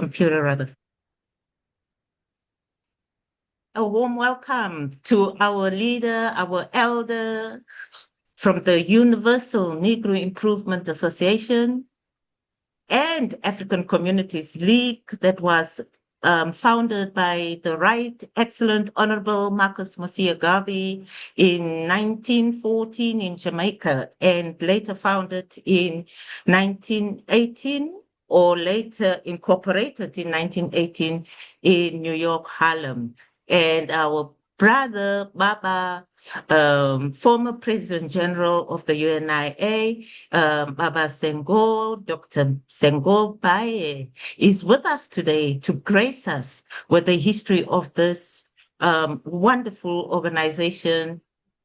computer rather. A warm welcome to our leader, our elder from the Universal Negro Improvement Association and African Communities League that was founded by the Right Excellent Honorable Marcus Garvey in 1914 in Jamaica and later founded in 1918 or later incorporated in 1918 in New York, Harlem. And our brother, Baba, former President General of the UNIA, Baba Senghor, Dr. Senghor Baye, is with us today to grace us with the history of this wonderful organization.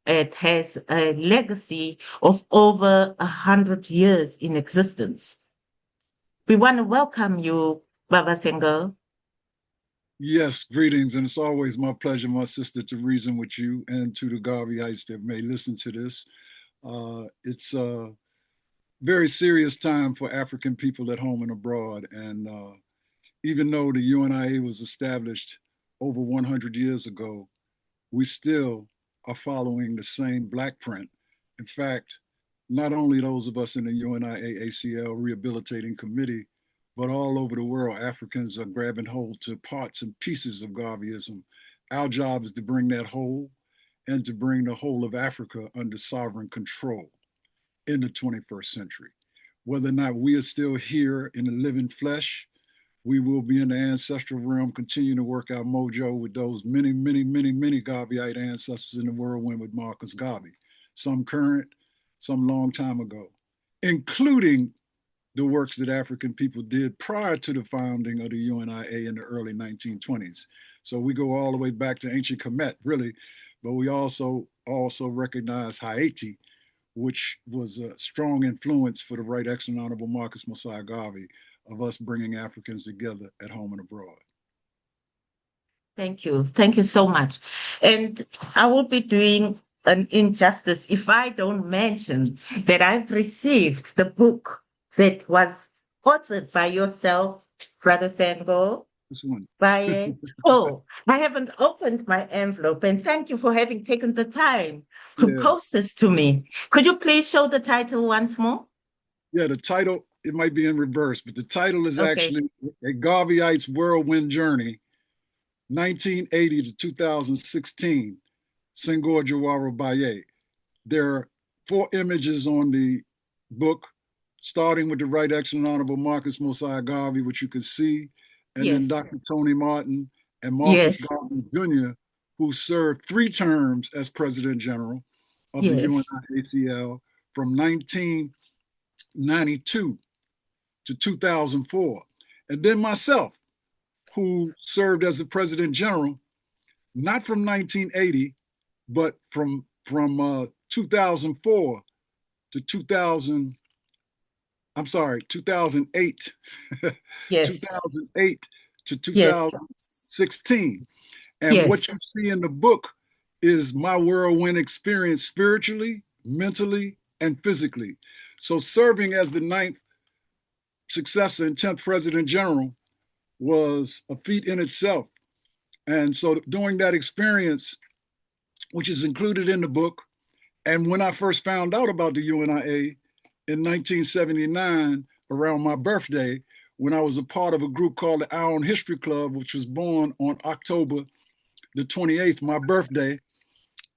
It has a legacy of over 100 years in existence. We want to welcome you, Baba Senghor. Yes, greetings, and it's always my pleasure, my sister, to reason with you and to the Garveyites that may listen to this. It's a very serious time for African people at home and abroad, and even though the UNIA was established over 100 years ago, we still are following the same black print. In fact, not only those of us in the UNIA-ACL Rehabilitating Committee, but all over the world, Africans are grabbing hold to parts and pieces of Garveyism. Our job is to bring that whole and to bring the whole of Africa under sovereign control in the 21st century. Whether or not we are still here in the living flesh, we will be in the ancestral realm, continuing to work our mojo with those many, many, many, many Garveyite ancestors in the whirlwind with Marcus Garvey, some current, some long time ago, including the works that African people did prior to the founding of the UNIA in the early 1920s. So we go all the way back to ancient Kemet, really, but we also recognize Haiti, which was a strong influence for the Right Excellent Honorable Marcus Garvey of us bringing Africans together at home and abroad. Thank you. Thank you so much. And I will be doing an injustice if I don't mention that I've received the book that was authored by yourself, Brother Senghor. This one. By I haven't opened my envelope, and thank you for having taken the time to post this to me. Could you please show the title once more? Yeah, the title, it might be in reverse, but the title is actually A Garveyite's Whirlwind Journey, 1980 to 2016, Senghor Jawaro Baye. There are 4 images on the book, starting with the Right Excellent Honorable Marcus Garvey, which you can see, and then Dr. Tony Martin and Marcus Garvey Jr., who served 3 terms as President General of the UNIA-ACL from 1992 to 2004. And then myself, who served as the President General, not from 1980, but from 2004 to 2008. Yes. 2008 to 2016. And what you see in the book is my whirlwind experience spiritually, mentally, and physically. So serving as the 9th successor and 10th President General was a feat in itself. And so during that experience, which is included in the book, and when I first found out about the UNIA in 1979, around my birthday, when I was a part of a group called the Our Own History Club, which was born on October the 28th, my birthday,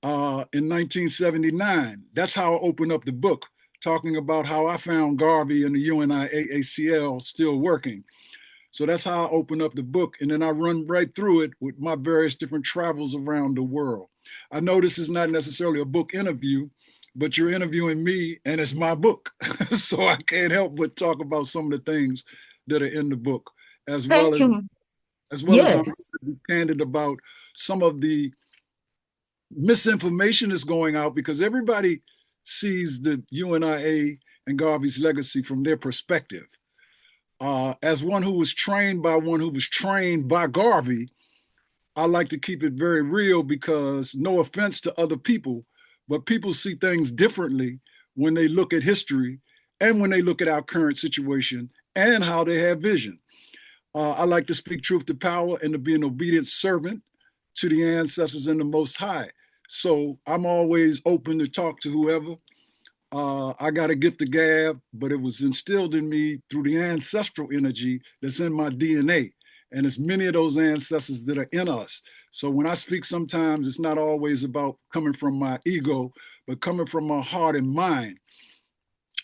in 1979. That's how I opened up the book, talking about how I found Garvey and the UNIA-ACL still working. So that's how I open up the book. And then I run right through it with my various different travels around the world. I know this is not necessarily a book interview, but you're interviewing me and it's my book. So I can't help but talk about some of the things that are in the book, as well as I'm going to be candid about some of the misinformation that's going out, because everybody sees the UNIA and Garvey's legacy from their perspective. As one who was trained by Garvey, I like to keep it very real, because no offense to other people, but people see things differently when they look at history and when they look at our current situation and how they have vision. I like to speak truth to power and to be an obedient servant to the ancestors and the Most High. So I'm always open to talk to whoever. I got a gift of gab, but it was instilled in me through the ancestral energy that's in my DNA. And it's many of those ancestors that are in us. So when I speak, sometimes it's not always about coming from my ego, but coming from my heart and mind.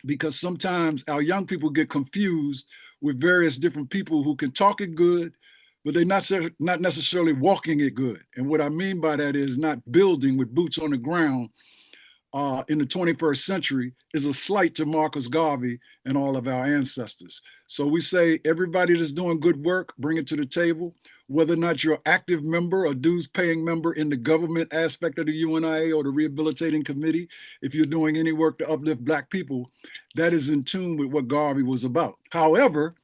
Because sometimes our young people get confused with various different people who can talk it good, but they're not necessarily walking it good. And what I mean by that is not building with boots on the ground in the 21st century is a slight to Marcus Garvey and all of our ancestors. So we say everybody that's doing good work, bring it to the table, whether or not you're an active member or dues paying member in the government aspect of the UNIA or the Rehabilitating Committee. If you're doing any work to uplift Black people, that is in tune with what Garvey was about. However,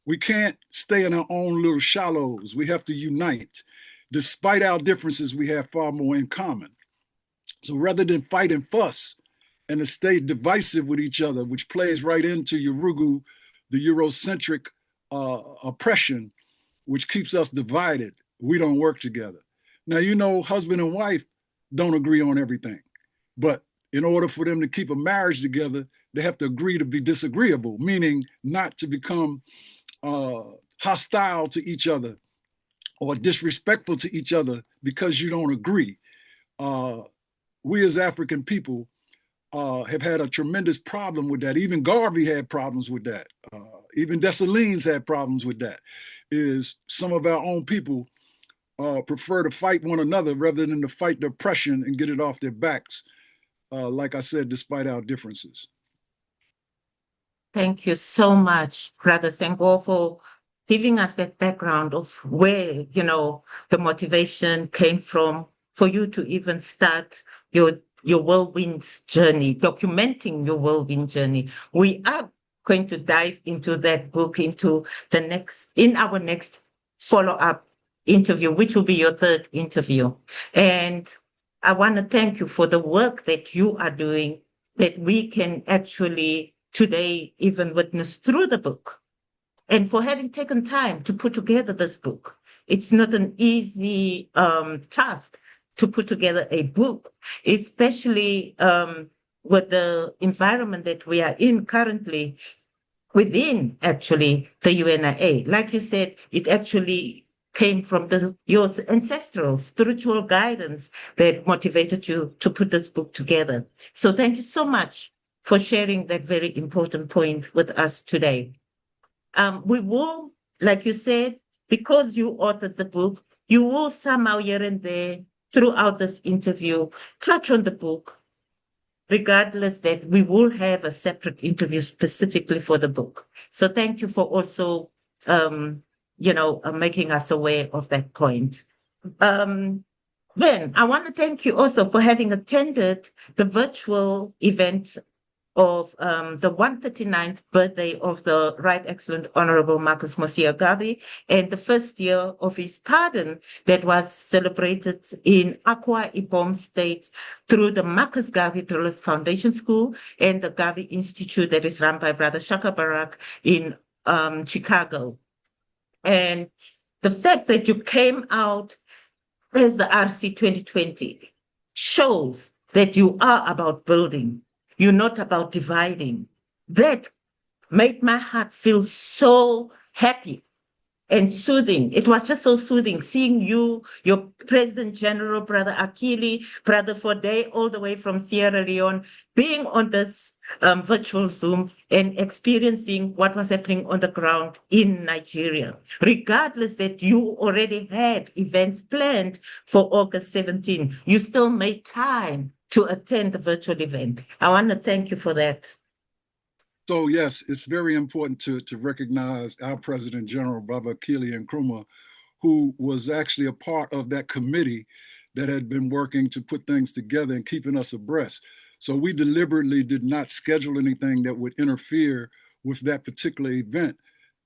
we can't stay in our own little shallows. We have to unite. Despite our differences, we have far more in common. So rather than fight and fuss and to stay divisive with each other, which plays right into Yurugu, the Eurocentric oppression, which keeps us divided, we don't work together. Now, you know, husband and wife don't agree on everything. But in order for them to keep a marriage together, they have to agree to be disagreeable, meaning not to become hostile to each other or disrespectful to each other because you don't agree. We as African people have had a tremendous problem with that. Even Garvey had problems with that. Even Dessalines had problems with that. Is some of our own people prefer to fight one another rather than to fight the oppression and get it off their backs. Like I said, despite our differences. Thank you so much, Brother Senghor, for giving us that background of where, the motivation came from for you to even start your whirlwind journey, documenting your whirlwind journey. We are going to dive into that book in our next follow-up interview, which will be your third interview. And I want to thank you for the work that you are doing, that we can actually today even witness through the book, and for having taken time to put together this book. It's not an easy task to put together a book, especially with the environment that we are in currently within actually the UNIA. Like you said, it actually came from your ancestral spiritual guidance that motivated you to put this book together. So thank you so much for sharing that very important point with us today. We will, like you said, because you authored the book, you will somehow here and there throughout this interview touch on the book, regardless that we will have a separate interview specifically for the book. So thank you for also, making us aware of that point. Then I want to thank you also for having attended the virtual event of the 139th birthday of the Right Excellent Honorable Marcus Garvey, and the first year of his pardon that was celebrated in Akwa Ibom State through the Marcus Garvey Thrillers Foundation School and the Garvey Institute that is run by Brother Shaka Barak in Chicago. And the fact that you came out as the RC2020 shows that you are about building. You're not about dividing. That made my heart feel so happy and soothing. It was just so soothing seeing you, your President General, Brother Akili, Brother Fode, all the way from Sierra Leone, being on this virtual Zoom and experiencing what was happening on the ground in Nigeria. Regardless that you already had events planned for August 17, you still made time to attend the virtual event. I want to thank you for that. So yes, it's very important to recognize our President General, Baba Akili Nkrumah, who was actually a part of that committee that had been working to put things together and keeping us abreast. So we deliberately did not schedule anything that would interfere with that particular event.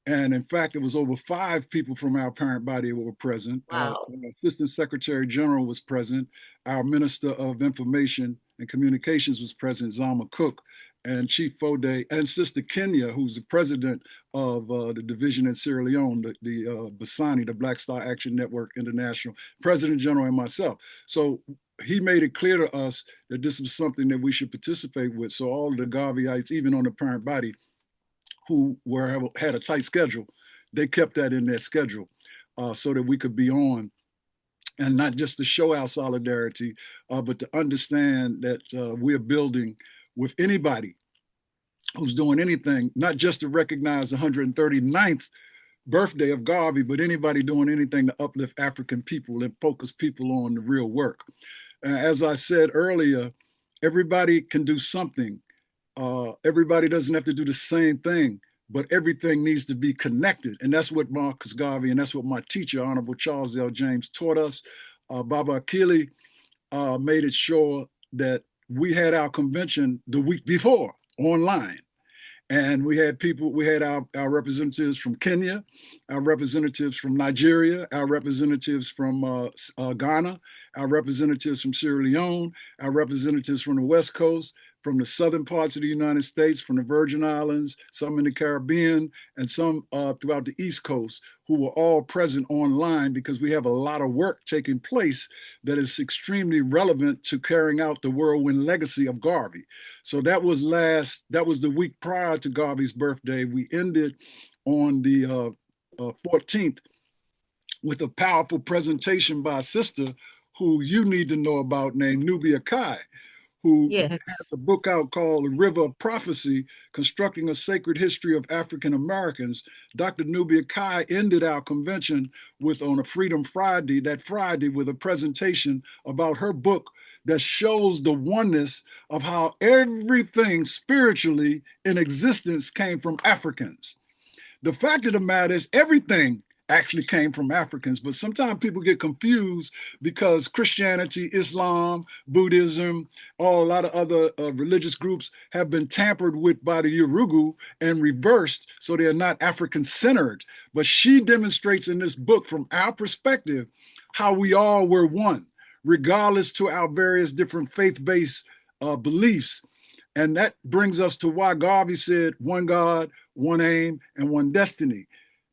And in fact, it was over 5 people from our parent body who were present. Wow. Our Assistant Secretary General was present. Our Minister of Information and Communications was present, Zama Cook. and Chief Fode, and Sister Kenya, who's the president of the division in Sierra Leone, the Basani, the Black Star Action Network International, President General, and myself. So he made it clear to us that this was something that we should participate with. So all of the Garveyites, even on the parent body, who had a tight schedule, they kept that in their schedule so that we could be on, and not just to show our solidarity, but to understand that we're building with anybody who's doing anything, not just to recognize the 139th birthday of Garvey, but anybody doing anything to uplift African people and focus people on the real work. As I said earlier, everybody can do something. Everybody doesn't have to do the same thing, but everything needs to be connected. And that's what Marcus Garvey, and that's what my teacher, Honorable Charles L. James, taught us. Baba Akili made it sure that we had our convention the week before online. And we had our representatives from Kenya, our representatives from Nigeria, our representatives from Ghana, our representatives from Sierra Leone, our representatives from the West Coast, from the southern parts of the United States, from the Virgin Islands, some in the Caribbean, and some throughout the East Coast, who were all present online, because we have a lot of work taking place that is extremely relevant to carrying out the Whirlwind legacy of Garvey. So that was the week prior to Garvey's birthday. We ended on the 14th with a powerful presentation by a sister who you need to know about, named Nubia Kai, who has a book out called The River of Prophecy, Constructing a Sacred History of African Americans. Dr. Nubia Kai ended our convention on a Freedom Friday, with a presentation about her book that shows the oneness of how everything spiritually in existence came from Africans. The fact of the matter is everything actually came from Africans, but sometimes people get confused because Christianity, Islam, Buddhism, a lot of other religious groups have been tampered with by the Yurugu and reversed, so they're not African-centered. But she demonstrates in this book, from our perspective, how we all were one, regardless to our various different faith-based beliefs. And that brings us to why Garvey said, one God, one aim, and one destiny.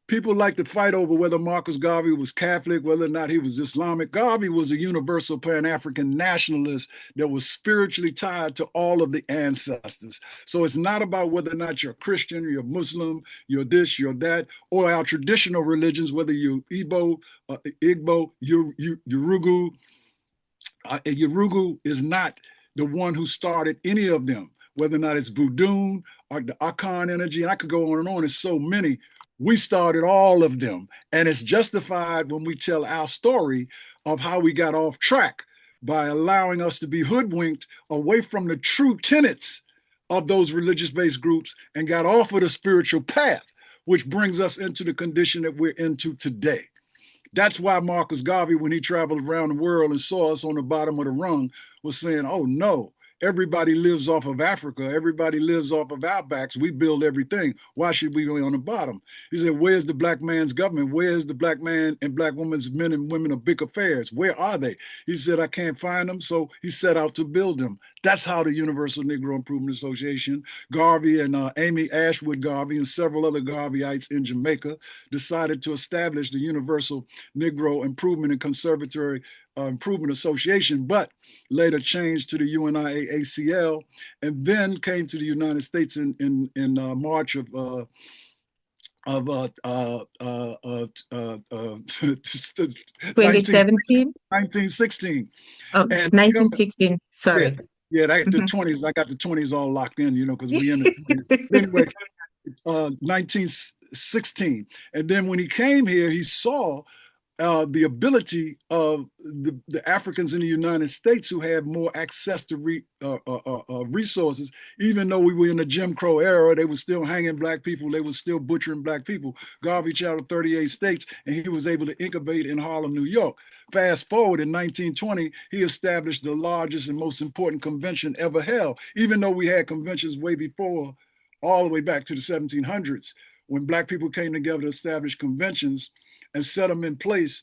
People like to fight over whether Marcus Garvey was Catholic, whether or not he was Islamic. Garvey was a universal Pan-African nationalist that was spiritually tied to all of the ancestors. So it's not about whether or not you're Christian, you're Muslim, you're this, you're that, or our traditional religions, whether you're Igbo, Yurugu. Yurugu is not the one who started any of them, whether or not it's Voodoo or the Akan energy. I could go on and on. There's so many. We started all of them, and it's justified when we tell our story of how we got off track by allowing us to be hoodwinked away from the true tenets of those religious-based groups and got off of the spiritual path, which brings us into the condition that we're into today. That's why Marcus Garvey, when he traveled around the world and saw us on the bottom of the rung, was saying, oh no, everybody lives off of Africa. Everybody lives off of our backs. We build everything. Why should we be on the bottom? He said, where's the black man's government? Where's the black man and black woman's men and women of big affairs? Where are they? He said, I can't find them. So he set out to build them. That's how the Universal Negro Improvement Association, Garvey and Amy Ashwood Garvey and several other Garveyites in Jamaica decided to establish the Universal Negro Improvement and Conservatory Improvement Association, but later changed to the UNIA-ACL, and then came to the United States in March of 2017? 1916. Oh, 1916, sorry. Yeah, the 20s, I got the 20s all locked in, because we in the 20s. Anyway, 1916. And then when he came here, he saw the ability of the Africans in the United States who had more access to resources. Even though we were in the Jim Crow era, they were still hanging black people. They were still butchering black people. Garvey traveled 38 states, and he was able to incubate in Harlem, New York. Fast forward, in 1920, he established the largest and most important convention ever held, even though we had conventions way before, all the way back to the 1700s, when black people came together to establish conventions and set them in place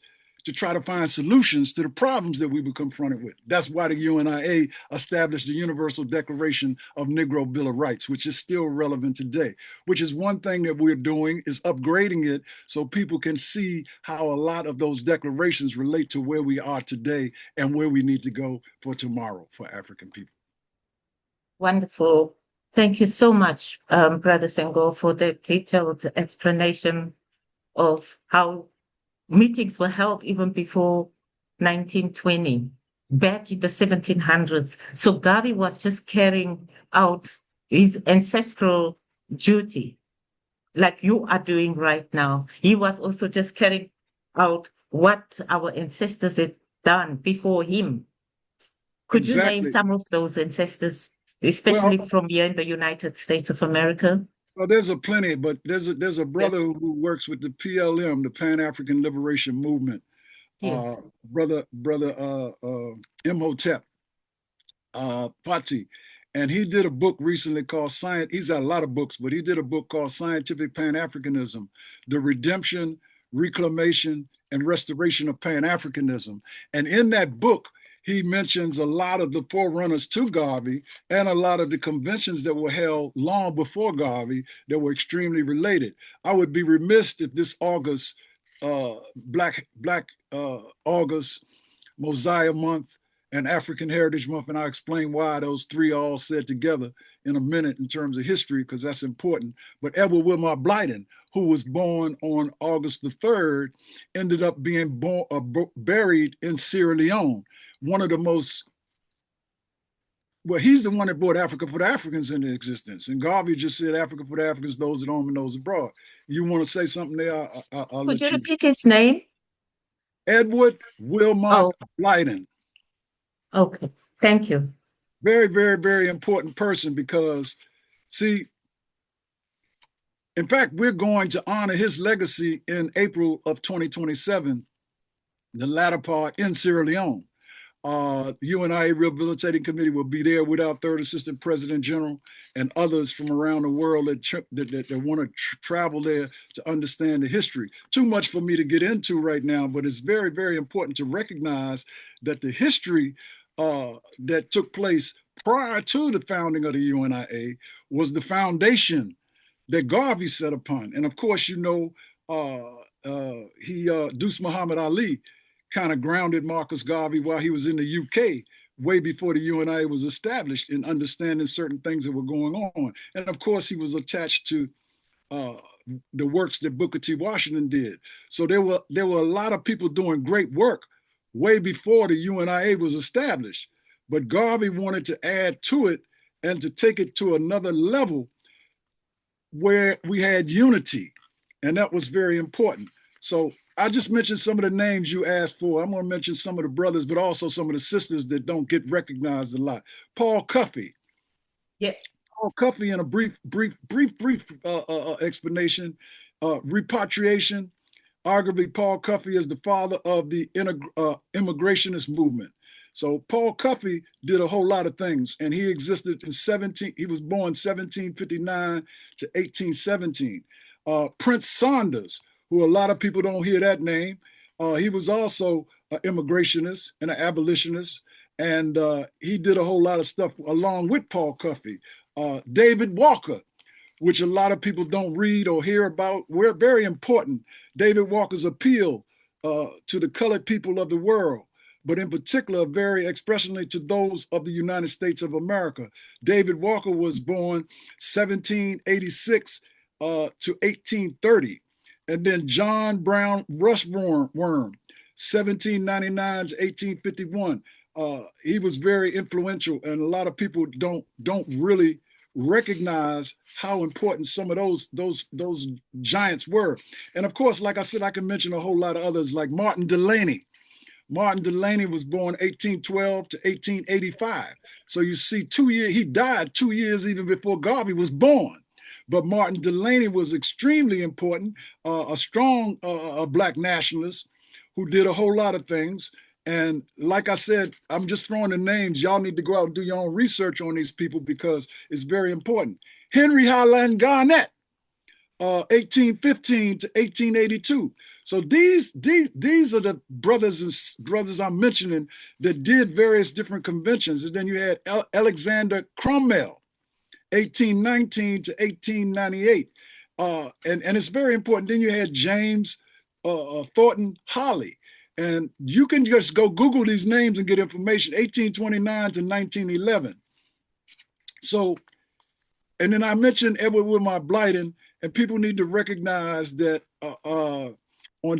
to try to find solutions to the problems that we were confronted with. That's why the UNIA established the Universal Declaration of Negro Bill of Rights, which is still relevant today, which is one thing that we're doing is upgrading it so people can see how a lot of those declarations relate to where we are today and where we need to go for tomorrow for African people. Wonderful. Thank you so much, Brother Senghor, for the detailed explanation of how meetings were held even before 1920, back in the 1700s. So Garvey was just carrying out his ancestral duty, like you are doing right now. He was also just carrying out what our ancestors had done before him. Could you name some of those ancestors, especially from here in the United States of America? Well, there's a plenty, but there's a brother who works with the PLM, the Pan-African Liberation Movement. Yes. Brother Imhotep Fati. And he did a book recently called Science. He's got a lot of books, but he did a book called Scientific Pan-Africanism, the Redemption, Reclamation, and Restoration of Pan-Africanism. And in that book, he mentions a lot of the forerunners to Garvey and a lot of the conventions that were held long before Garvey that were extremely related. I would be remiss if this August, Black August, Mosiah Month, and African Heritage Month, and I'll explain why those three are all said together in a minute in terms of history, because that's important. But Edward Wilmot Blyden, who was born on August the 3rd, ended up being buried in Sierra Leone. One of the most, well, he's the one that brought Africa for the Africans into existence. And Garvey just said Africa for the Africans, those at home and those abroad. You want to say something there? I'll Could you repeat his name? Edward Wilmot Blyden. Okay, thank you. Very, very, very important person because, see, in fact, we're going to honor his legacy in April of 2027, the latter part in Sierra Leone. The UNIA Rehabilitating Committee will be there with our third assistant president general and others from around the world that want to travel there to understand the history. Too much for me to get into right now, but it's very, very important to recognize that the history that took place prior to the founding of the UNIA was the foundation that Garvey set upon. And of course, you know, Deuce Muhammad Ali kind of grounded Marcus Garvey while he was in the UK, way before the UNIA was established, in understanding certain things that were going on. And of course, he was attached to the works that Booker T. Washington did. So there were a lot of people doing great work way before the UNIA was established. But Garvey wanted to add to it and to take it to another level where we had unity. And that was very important. So I just mentioned some of the names you asked for. I'm going to mention some of the brothers, but also some of the sisters that don't get recognized a lot. Paul Cuffey. Yeah. Paul Cuffey, in a brief explanation, repatriation. Arguably, Paul Cuffey is the father of the immigrationist movement. So Paul Cuffey did a whole lot of things, and he existed in he was born 1759 to 1817. Prince Saunders, who a lot of people don't hear that name, he was also an immigrationist and an abolitionist, and he did a whole lot of stuff along with Paul Cuffey. David Walker, which a lot of people don't read or hear about, were very important. David Walker's appeal to the colored people of the world, but in particular, very expressly to those of the United States of America. David Walker was born 1786 to 1830. And then John Brown Rushworm, 1799 to 1851. He was very influential, and a lot of people don't really recognize how important some of those giants were. And of course, like I said, I can mention a whole lot of others, like Martin Delany. Martin Delany was born 1812 to 1885. So you see, he died 2 years even before Garvey was born. But Martin Delany was extremely important, a strong Black nationalist who did a whole lot of things. And like I said, I'm just throwing the names. Y'all need to go out and do your own research on these people because it's very important. Henry Highland Garnett, 1815 to 1882. So these are the brothers I'm mentioning that did various different conventions. And then you had Alexander Cromwell, 1819 to 1898. And it's very important. Then you had James Thornton Holly. And you can just go Google these names and get information, 1829 to 1911. So, and then I mentioned Edward Wilmot Blyden, and people need to recognize that on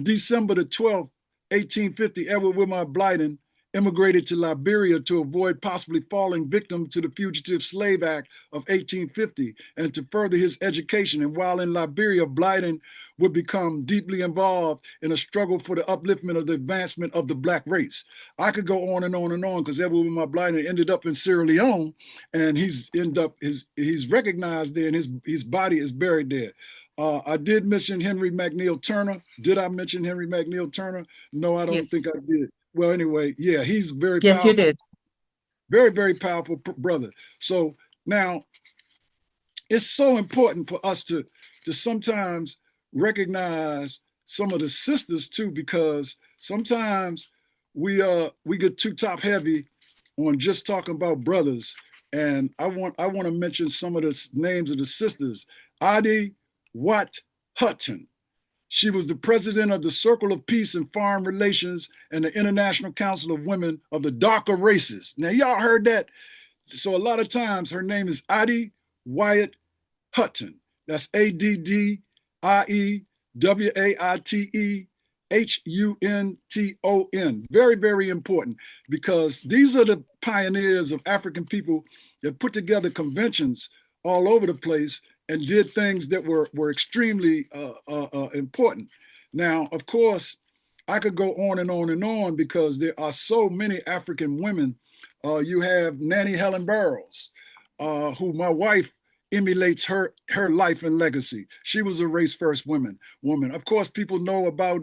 December the 12th, 1850, Edward Wilmot Blyden immigrated to Liberia to avoid possibly falling victim to the Fugitive Slave Act of 1850 and to further his education. And while in Liberia, Blyden would become deeply involved in a struggle for the upliftment of the advancement of the Black race. I could go on and on and on because Edward Wilmot Blyden ended up in Sierra Leone, and he's recognized there, and his body is buried there. I did mention Henry McNeil Turner. Did I mention Henry McNeil Turner? No, I don't think I did. Well, anyway, yeah, he's very yes, powerful. You did. Very, very powerful brother. So now it's so important for us to sometimes recognize some of the sisters too, because sometimes we get too top heavy on just talking about brothers. And I want to mention some of the names of the sisters. Adi Watt Hutton. She was the president of the Circle of Peace and Foreign Relations and the International Council of Women of the Darker Races. Now, y'all heard that? So a lot of times her name is Adi Wyatt Hutton. That's ADDIEWAITEHUNTON. Very, very important, because these are the pioneers of African people that put together conventions all over the place and did things that were extremely important. Now, of course, I could go on and on and on because there are so many African women. You have Nanny Helen Burroughs, who my wife emulates her life and legacy. She was a race first woman. Of course, people know about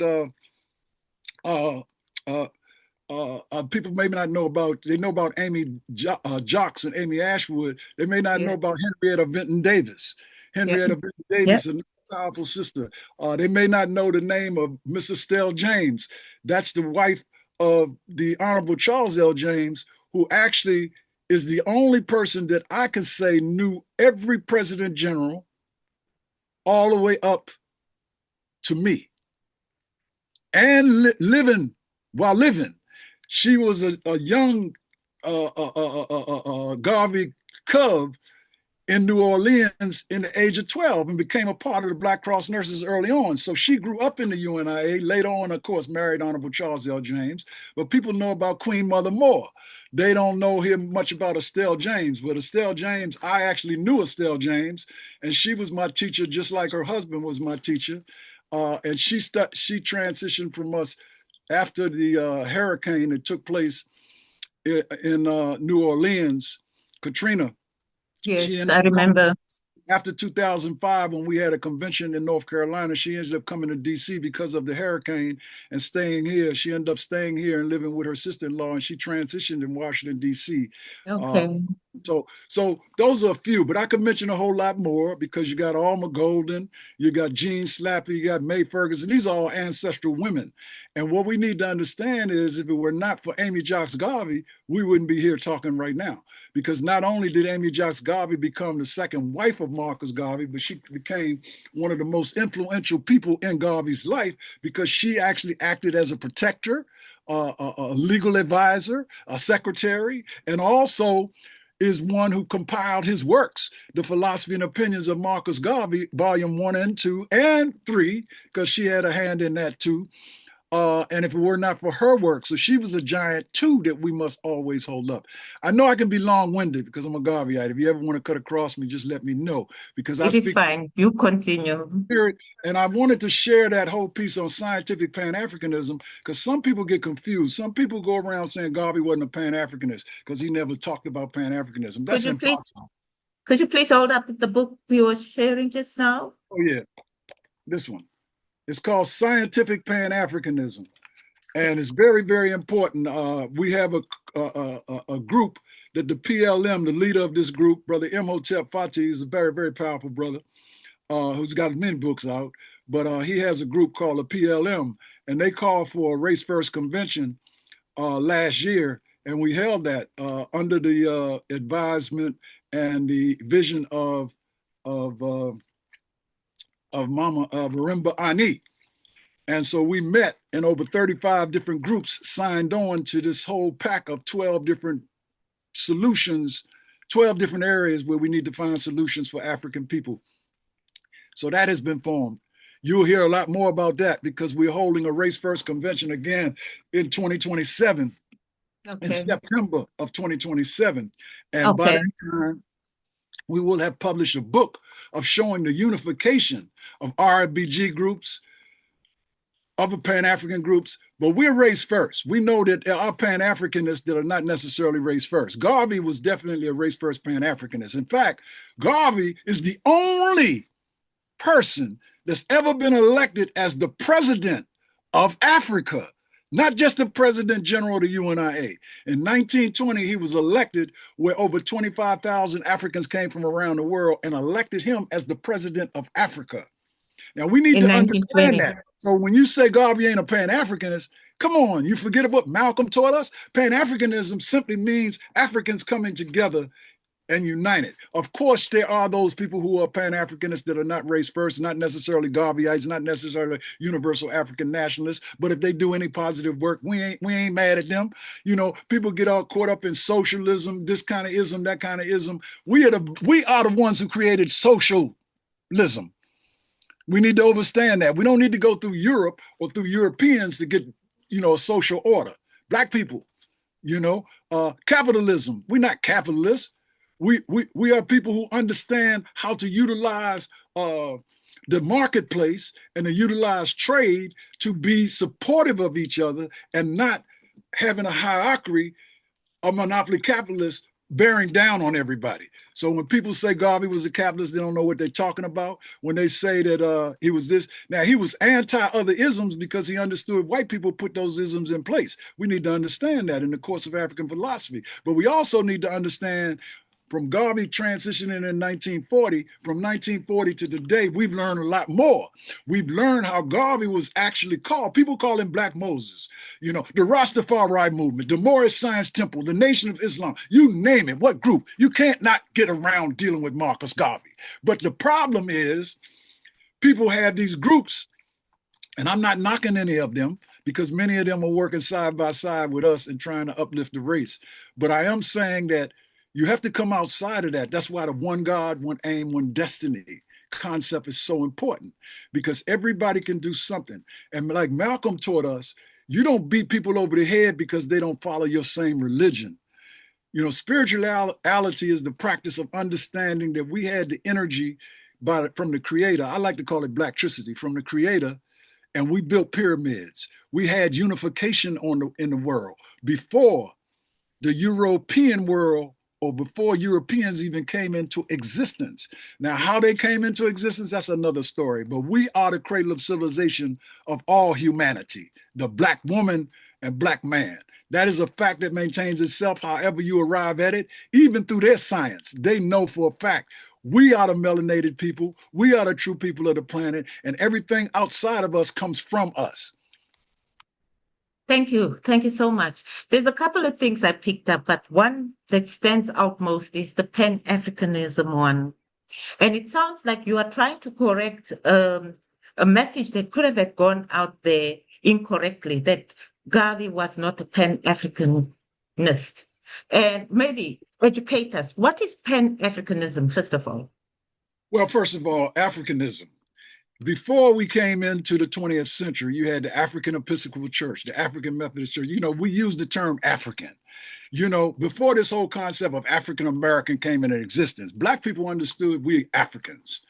people maybe not know about, they know about Amy Jocks and Amy Ashwood. They may not know about Henrietta Vinton Davis. Henrietta Vinton Davis, a powerful sister. They may not know the name of Miss Estelle James. That's the wife of the Honorable Charles L. James, who actually is the only person that I can say knew every president general all the way up to me. And while living, she was a young Garvey cub in New Orleans in the age of 12 and became a part of the Black Cross nurses early on. So she grew up in the UNIA, later on, of course, married Honorable Charles L. James, but people know about Queen Mother Moore. They don't know much about Estelle James, but Estelle James, I actually knew Estelle James, and she was my teacher just like her husband was my teacher. And she transitioned from us after the hurricane that took place in New Orleans, Katrina. Yes, I remember. After 2005, when we had a convention in North Carolina, she ended up coming to DC because of the hurricane and staying here. She ended up staying here and living with her sister-in-law, and she transitioned in Washington, DC. Okay. So those are a few, but I could mention a whole lot more because you got Alma Golden, you got Jean Slappy, you got Mae Ferguson. These are all ancestral women. And what we need to understand is if it were not for Amy Jocks Garvey, we wouldn't be here talking right now. Because not only did Amy Jocks Garvey become the second wife of Marcus Garvey, but she became one of the most influential people in Garvey's life because she actually acted as a protector, a legal advisor, a secretary, and also is one who compiled his works, The Philosophy and Opinions of Marcus Garvey, volume 1 and 2 and 3, because she had a hand in that too. And if it were not for her work, so she was a giant too that we must always hold up. I know I can be long-winded because I'm a Garveyite. If you ever want to cut across me, just let me know because it is fine. You continue. And I wanted to share that whole piece on scientific Pan-Africanism because some people get confused. Some people go around saying Garvey wasn't a Pan-Africanist because he never talked about Pan-Africanism. That's impossible. Could you please hold up the book we were sharing just now? Oh yeah, this one. It's called Scientific Pan-Africanism, and it's very, very important. We have a group that the PLM, the leader of this group, Brother Imhotep Fati, is a very, very powerful brother. who's got many books out, but he has a group called the PLM, and they called for a race first convention last year, and we held that under the advisement and the vision of Mama Marimba Ani. And so we met, and over 35 different groups signed on to this whole pack of 12 different solutions, 12 different areas where we need to find solutions for African people. So that has been formed. You'll hear a lot more about that because we're holding a race first convention again in 2027, in September of 2027. And by that time, we will have published a book of showing the unification of RBG groups, other Pan-African groups, but we're race first. We know that there are Pan-Africanists that are not necessarily race first. Garvey was definitely a race first Pan-Africanist. In fact, Garvey is the only person that's ever been elected as the president of Africa, not just the president general of the UNIA. In 1920, he was elected where over 25,000 Africans came from around the world and elected him as the president of Africa. Now, we need to understand that. So when you say Garvey ain't a Pan-Africanist, come on, you forget what Malcolm taught us? Pan-Africanism simply means Africans coming together and united. Of course, there are those people who are Pan-Africanists that are not race first, not necessarily Garveyites, not necessarily universal African nationalists, but if they do any positive work, we ain't mad at them. You know, people get all caught up in socialism, this kind of ism, that kind of ism. We are the ones who created socialism. We need to understand that. We don't need to go through Europe or through Europeans to get, you know, a social order. Black people, you know, capitalism. We're not capitalists. We are people who understand how to utilize the marketplace and to utilize trade to be supportive of each other and not having a hierarchy of monopoly capitalists bearing down on everybody. So when people say Garvey was a capitalist, they don't know what they're talking about. When they say that he was this, now he was anti-other isms because he understood white people put those isms in place. We need to understand that in the course of African philosophy. But we also need to understand from Garvey transitioning in 1940, from 1940 to today, we've learned a lot more. We've learned how Garvey was actually called. People call him Black Moses. You know, the Rastafari movement, the Moorish Science Temple, the Nation of Islam, you name it, what group? You can't not get around dealing with Marcus Garvey. But the problem is people have these groups, and I'm not knocking any of them because many of them are working side by side with us and trying to uplift the race. But I am saying that you have to come outside of that. That's why the one God, one aim, one destiny concept is so important because everybody can do something. And like Malcolm taught us, you don't beat people over the head because they don't follow your same religion. You know, spirituality is the practice of understanding that we had the energy from the creator. I like to call it blacktricity from the creator. And we built pyramids. We had unification in the world before the European world or before Europeans even came into existence. Now, how they came into existence, that's another story. But we are the cradle of civilization of all humanity, the Black woman and Black man. That is a fact that maintains itself however you arrive at it, even through their science. They know for a fact we are the melanated people, we are the true people of the planet, and everything outside of us comes from us. Thank you. Thank you so much. There's a couple of things I picked up, but one that stands out most is the Pan-Africanism one. And it sounds like you are trying to correct a message that could have gone out there incorrectly, that Garvey was not a Pan-Africanist. And maybe educate us. What is Pan-Africanism, first of all? Well, first of all, Africanism. Before we came into the 20th century, you had the African Episcopal Church, the African Methodist Church. You know, we use the term African. You know, before this whole concept of African American came into existence, Black people understood we Africans.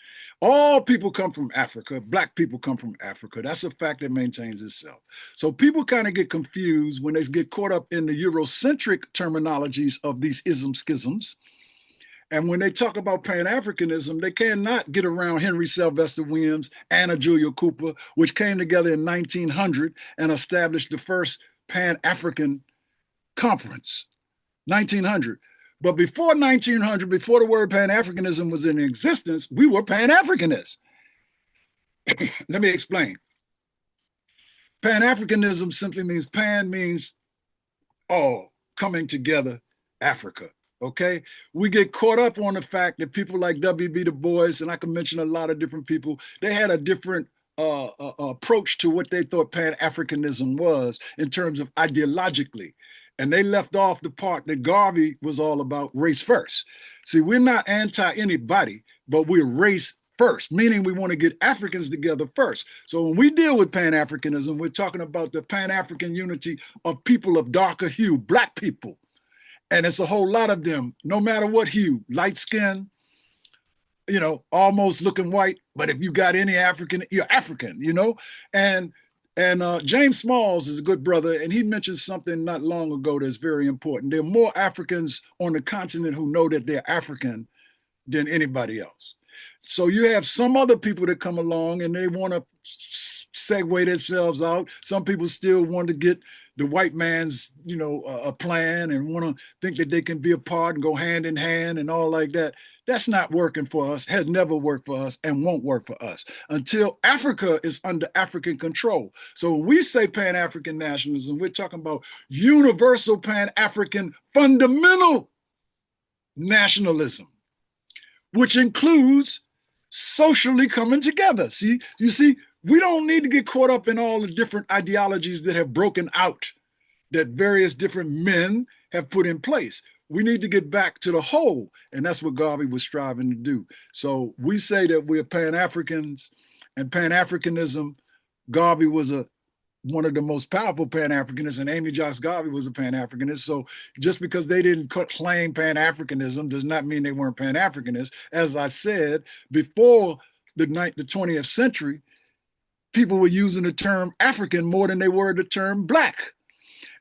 All people come from Africa. Black people come from Africa. That's a fact that maintains itself. So people kind of get confused when they get caught up in the Eurocentric terminologies of these schisms. And when they talk about Pan-Africanism, they cannot get around Henry Sylvester Williams, Anna Julia Cooper, which came together in 1900 and established the first Pan-African conference, 1900. But before 1900, before the word Pan-Africanism was in existence, we were Pan-Africanists. Let me explain. Pan-Africanism simply means pan means all coming together, Africa. Okay, we get caught up on the fact that people like W.B. Du Bois, and I can mention a lot of different people, they had a different approach to what they thought Pan-Africanism was in terms of ideologically. And they left off the part that Garvey was all about race first. See, we're not anti anybody, but we're race first, meaning we want to get Africans together first. So when we deal with Pan-Africanism, we're talking about the Pan-African unity of people of darker hue, Black people. And it's a whole lot of them, no matter what hue, light skin, you know, almost looking white. But if you got any African, you're African, you know. And James Smalls is a good brother, and he mentioned something not long ago that's very important. There are more Africans on the continent who know that they're African than anybody else. So you have some other people that come along and they want to segue themselves out. Some people still want to get the white man's, you know, a plan and want to think that they can be a part and go hand in hand and all like that. That's not working for us, has never worked for us, and won't work for us until Africa is under African control. So when we say Pan-African nationalism, we're talking about universal Pan-African fundamental nationalism, which includes socially coming together. See, you see, we don't need to get caught up in all the different ideologies that have broken out, that various different men have put in place. We need to get back to the whole, and that's what Garvey was striving to do. So we say that we're Pan-Africans, and Pan-Africanism, Garvey was one of the most powerful Pan-Africanists, and Amy Jocks Garvey was a Pan-Africanist. So just because they didn't claim Pan-Africanism does not mean they weren't Pan-Africanists. As I said, before the 20th century, people were using the term African more than they were the term Black.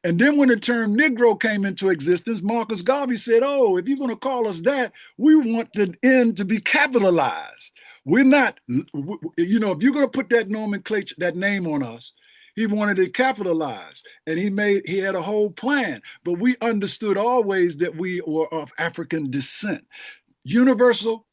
And then when the term Negro came into existence, Marcus Garvey said, oh, if you're going to call us that, we want the N to be capitalized. We're not, you know, if you're going to put that nomenclature, that name on us, he wanted it capitalized, and he had a whole plan. But we understood always that we were of African descent. Universal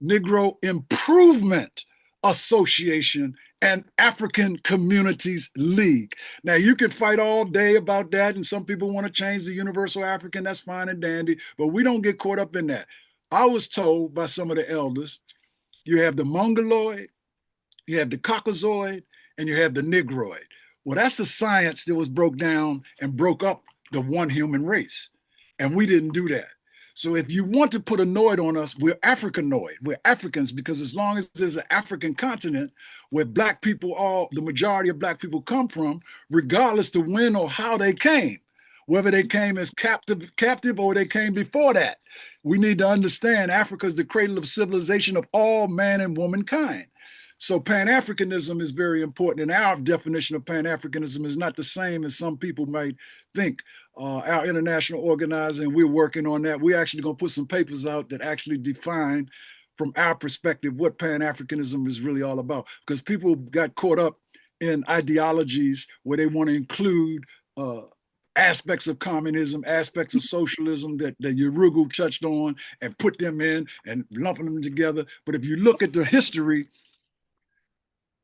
Negro Improvement Association and African Communities League. Now, you could fight all day about that, and some people want to change the Universal African. That's fine and dandy, but we don't get caught up in that. I was told by some of the elders, you have the Mongoloid, you have the Caucasoid, and you have the Negroid. Well, that's the science that was broke down and broke up the one human race, and we didn't do that. So if you want to put a noid on us, we're Africanoid. We're Africans, because as long as there's an African continent where Black people, the majority of Black people come from, regardless to when or how they came, whether they came as captive or they came before that, we need to understand Africa is the cradle of civilization of all man and womankind. So Pan-Africanism is very important, and our definition of Pan-Africanism is not the same as some people might think. Our international organizing, we're working on that. We're actually going to put some papers out that actually define, from our perspective, what Pan-Africanism is really all about. Because people got caught up in ideologies where they want to include aspects of communism, aspects of socialism that Urugu touched on, and put them in and lumping them together. But if you look at the history,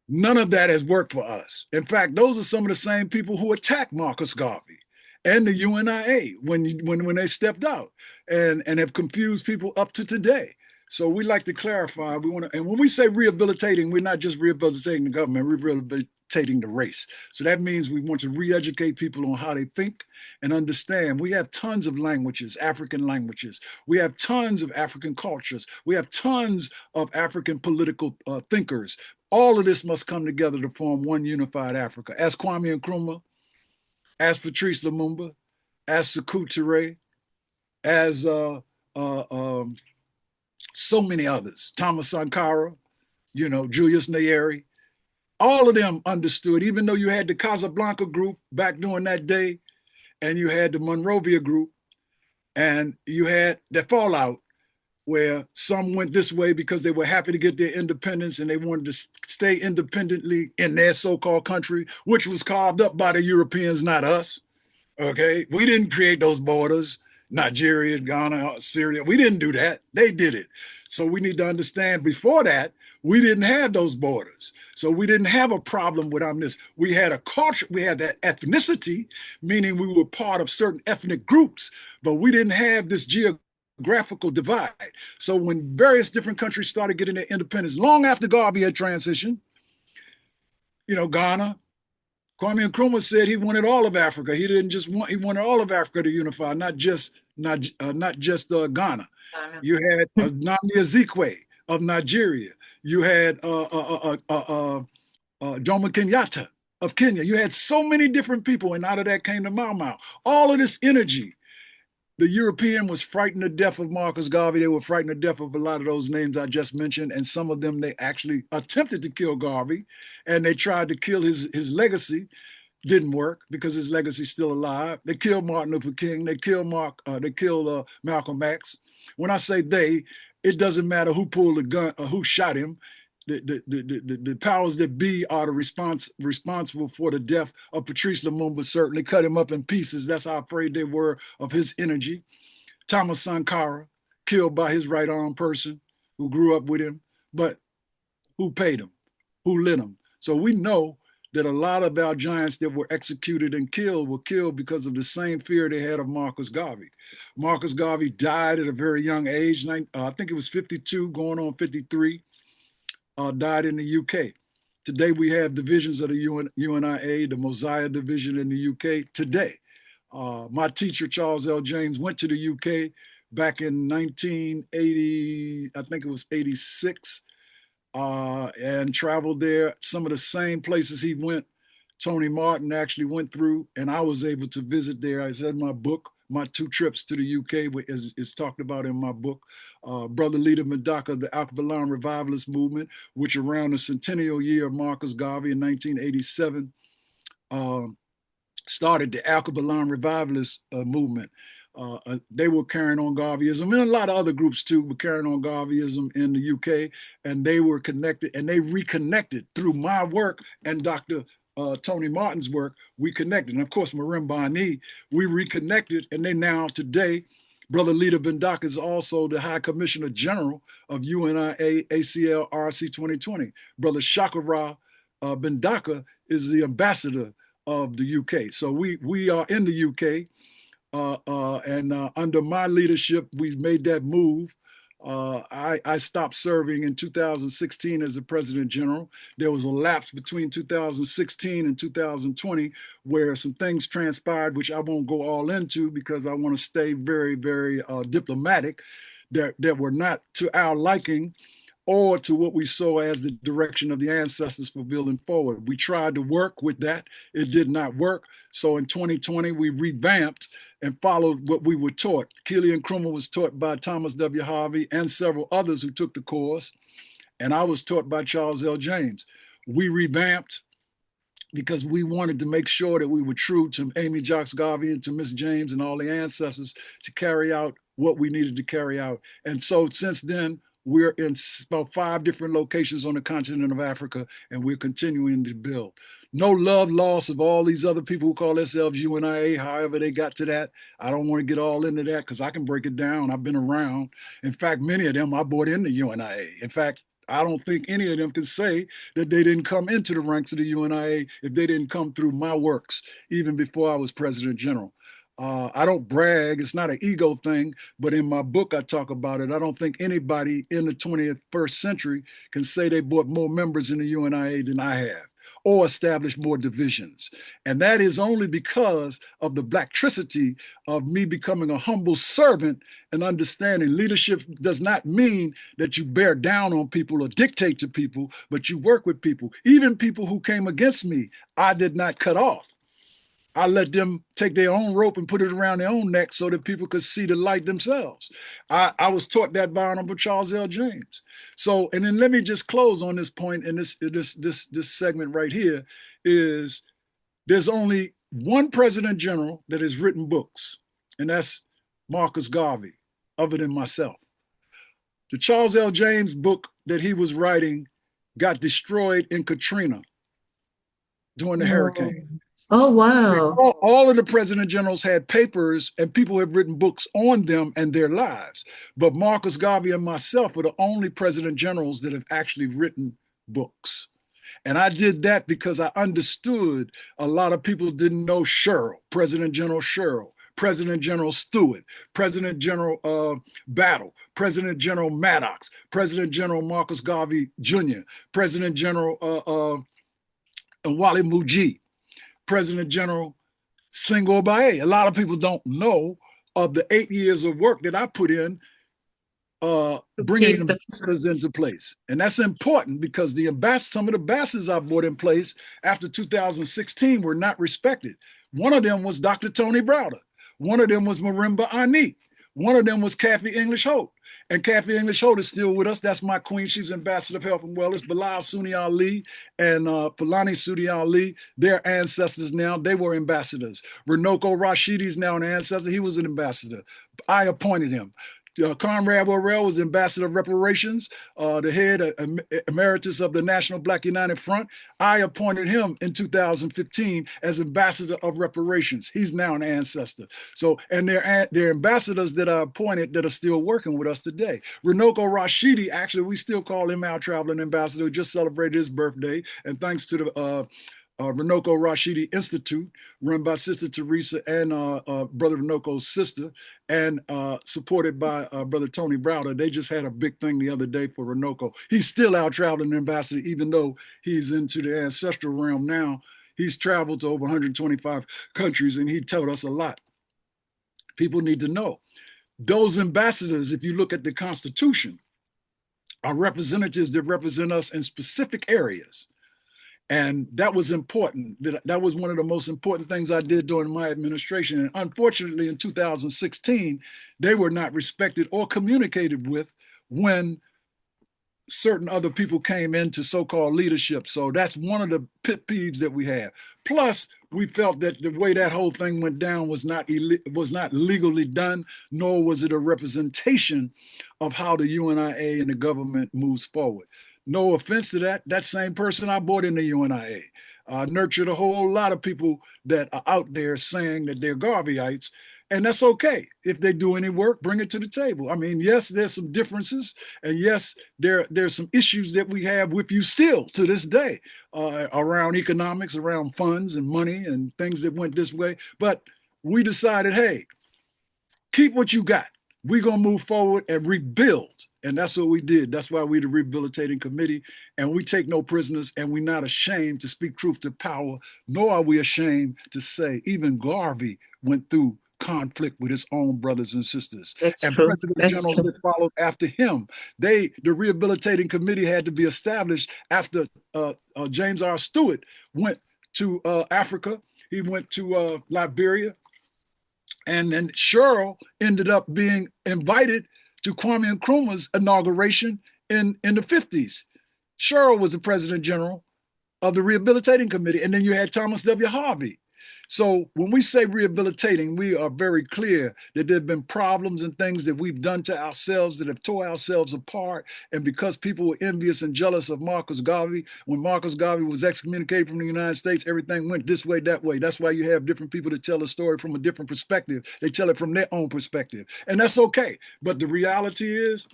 none of that has worked for us. In fact, those are some of the same people who attacked Marcus Garvey and the UNIA when they stepped out and have confused people up to today. So we like to clarify. And when we say rehabilitating, we're not just rehabilitating the government, we're rehabilitating the race. So that means we want to re-educate people on how they think and understand. We have tons of languages, African languages. We have tons of African cultures. We have tons of African political thinkers. All of this must come together to form one unified Africa. As Kwame Nkrumah, as Patrice Lumumba, as Sekou Touré, as so many others, Thomas Sankara, you know, Julius Nyerere, all of them understood, even though you had the Casablanca group back during that day, and you had the Monrovia group, and you had the fallout, where some went this way because they were happy to get their independence and they wanted to stay independently in their so-called country, which was carved up by the Europeans, not us. Okay, we didn't create those borders. Nigeria, Ghana, Syria, we didn't do that. They did it. So we need to understand before that, We didn't have those borders. So we didn't have a problem with this. We had a culture, we had that ethnicity, meaning we were part of certain ethnic groups, but we didn't have this geographical divide. So when various different countries started getting their independence, long after Garvey had transitioned, Ghana, Kwame Nkrumah said he wanted all of Africa. He didn't just want, he wanted all of Africa to unify, not just Ghana. You had Nnamdi Azikiwe of Nigeria. You had Jomo Kenyatta of Kenya. You had so many different people, and out of that came the Mau Mau. All of this energy. The European was frightened to death of Marcus Garvey. They were frightened to death of a lot of those names I just mentioned, and some of them they actually attempted to kill Garvey, and they tried to kill his legacy. Didn't work because his legacy's still alive. They killed Martin Luther King. They killed Malcolm X. When I say they, it doesn't matter who pulled the gun or who shot him. The powers that be are responsible for the death of Patrice Lumumba, certainly cut him up in pieces. That's how afraid they were of his energy. Thomas Sankara, killed by his right arm person who grew up with him, but who paid him? Who lit him? So we know that a lot of our giants that were executed and killed were killed because of the same fear they had of Marcus Garvey. Marcus Garvey died at a very young age. I think it was 52, going on 53. Died in the UK. Today we have divisions of the UNIA, the Mosiah division in the UK today. My teacher, Charles L. James, went to the UK back in 1980, I think it was 86, and traveled there. Some of the same places he went, Tony Martin actually went through, and I was able to visit there. I said in my book, my 2 trips to the UK is talked about in my book. Brother Leader Madaka, the Alkebalan Revivalist Movement, which around the centennial year of Marcus Garvey in 1987, started the Alkebalan Revivalist Movement. They were carrying on Garveyism, and a lot of other groups too were carrying on Garveyism in the UK, and they were connected, and they reconnected through my work and Dr. Tony Martin's work. We connected, and of course Marim Bani, we reconnected, and they now today, Brother Lita Bendaka is also the High Commissioner General of UNIA-ACL RC2020. Brother Shakara Bendaka is the ambassador of the UK. So we are in the UK. And under my leadership, we made that move. I stopped serving in 2016 as the President General. There was a lapse between 2016 and 2020 where some things transpired, which I won't go all into because I want to stay very, very diplomatic, that were not to our liking or to what we saw as the direction of the ancestors for building forward. We tried to work with that. It did not work. So in 2020, we revamped and followed what we were taught. Keely Nkrumah was taught by Thomas W. Harvey and several others who took the course. And I was taught by Charles L. James. We revamped because we wanted to make sure that we were true to Amy Jocks Garvey and to Miss James and all the ancestors to carry out what we needed to carry out. And so since then, we're in about 5 different locations on the continent of Africa, and we're continuing to build. No love loss of all these other people who call themselves UNIA, however they got to that. I don't want to get all into that because I can break it down. I've been around. In fact, many of them I brought into UNIA. In fact, I don't think any of them can say that they didn't come into the ranks of the UNIA if they didn't come through my works, even before I was President General. I don't brag. It's not an ego thing, but in my book, I talk about it. I don't think anybody in the 21st century can say they brought more members in the UNIA than I have or established more divisions. And that is only because of the blacktricity of me becoming a humble servant and understanding leadership does not mean that you bear down on people or dictate to people, but you work with people. Even people who came against me, I did not cut off. I let them take their own rope and put it around their own neck so that people could see the light themselves. I was taught that by Honorable Charles L. James. So, and then let me just close on this point in this segment right here is there's only one President General that has written books, and that's Marcus Garvey, other than myself. The Charles L. James book that he was writing got destroyed in Katrina during the hurricane. Oh, wow. All of the president generals had papers, and people have written books on them and their lives. But Marcus Garvey and myself are the only president generals that have actually written books. And I did that because I understood a lot of people didn't know Sherrill, President General Sherrill, President General Stewart, President General Battle, President General Maddox, President General Marcus Garvey Jr., President General Wally Muji, President General Senghor Baye. A lot of people don't know of the 8 years of work that I put in bringing ambassadors into place. And that's important because some of the ambassadors I brought in place after 2016 were not respected. One of them was Dr. Tony Browder. One of them was Marimba Ani. One of them was Kathy English Holt. And Kathy English Holt is still with us. That's my queen. She's ambassador of health and wellness. Bilal Sunni Ali and Fulani Sunni Ali, they're ancestors now. They were ambassadors. Runoko Rashidi's now an ancestor. He was an ambassador. I appointed him. Conrad Worrell was ambassador of reparations, the head emeritus of the National Black United Front. I appointed him in 2015 as ambassador of reparations. He's now an ancestor. So, and they're ambassadors that are appointed that are still working with us today. Runoko Rashidi, actually, we still call him our traveling ambassador, just celebrated his birthday. And thanks to the Runoko Rashidi Institute, run by Sister Teresa and Brother Runoko's sister, and supported by Brother Tony Browder. They just had a big thing the other day for Runoko. He's still our traveling ambassador, even though he's into the ancestral realm now. He's traveled to over 125 countries, and he told us a lot. People need to know. Those ambassadors, if you look at the Constitution, are representatives that represent us in specific areas. And that was important. That was one of the most important things I did during my administration. And unfortunately, in 2016, they were not respected or communicated with when certain other people came into so-called leadership. So that's one of the pet peeves that we have. Plus, we felt that the way that whole thing went down was not legally done, nor was it a representation of how the UNIA and the government moves forward. No offense to that. That same person I brought in the UNIA nurtured a whole lot of people that are out there saying that they're Garveyites. And that's okay. If they do any work, bring it to the table. I mean, yes, there's some differences. And yes, there's some issues that we have with you still to this day around economics, around funds and money and things that went this way. But we decided, hey, keep what you got. We're going to move forward and rebuild. And that's what we did. That's why we're the Rehabilitating Committee. And we take no prisoners. And we're not ashamed to speak truth to power, nor are we ashamed to say even Garvey went through conflict with his own brothers and sisters. That's and true. President Generals that followed after him, the Rehabilitating Committee had to be established after James R. Stewart went to Africa. He went to Liberia. And then Sherrill ended up being invited to Kwame Nkrumah's inauguration in the 50s. Sherrill was the President General of the Rehabilitating Committee. And then you had Thomas W. Harvey. So when we say rehabilitating, we are very clear that there have been problems and things that we've done to ourselves that have tore ourselves apart. And because people were envious and jealous of Marcus Garvey, when Marcus Garvey was excommunicated from the United States, everything went this way, that way. That's why you have different people that tell the story from a different perspective. They tell it from their own perspective. And that's okay. But the reality is,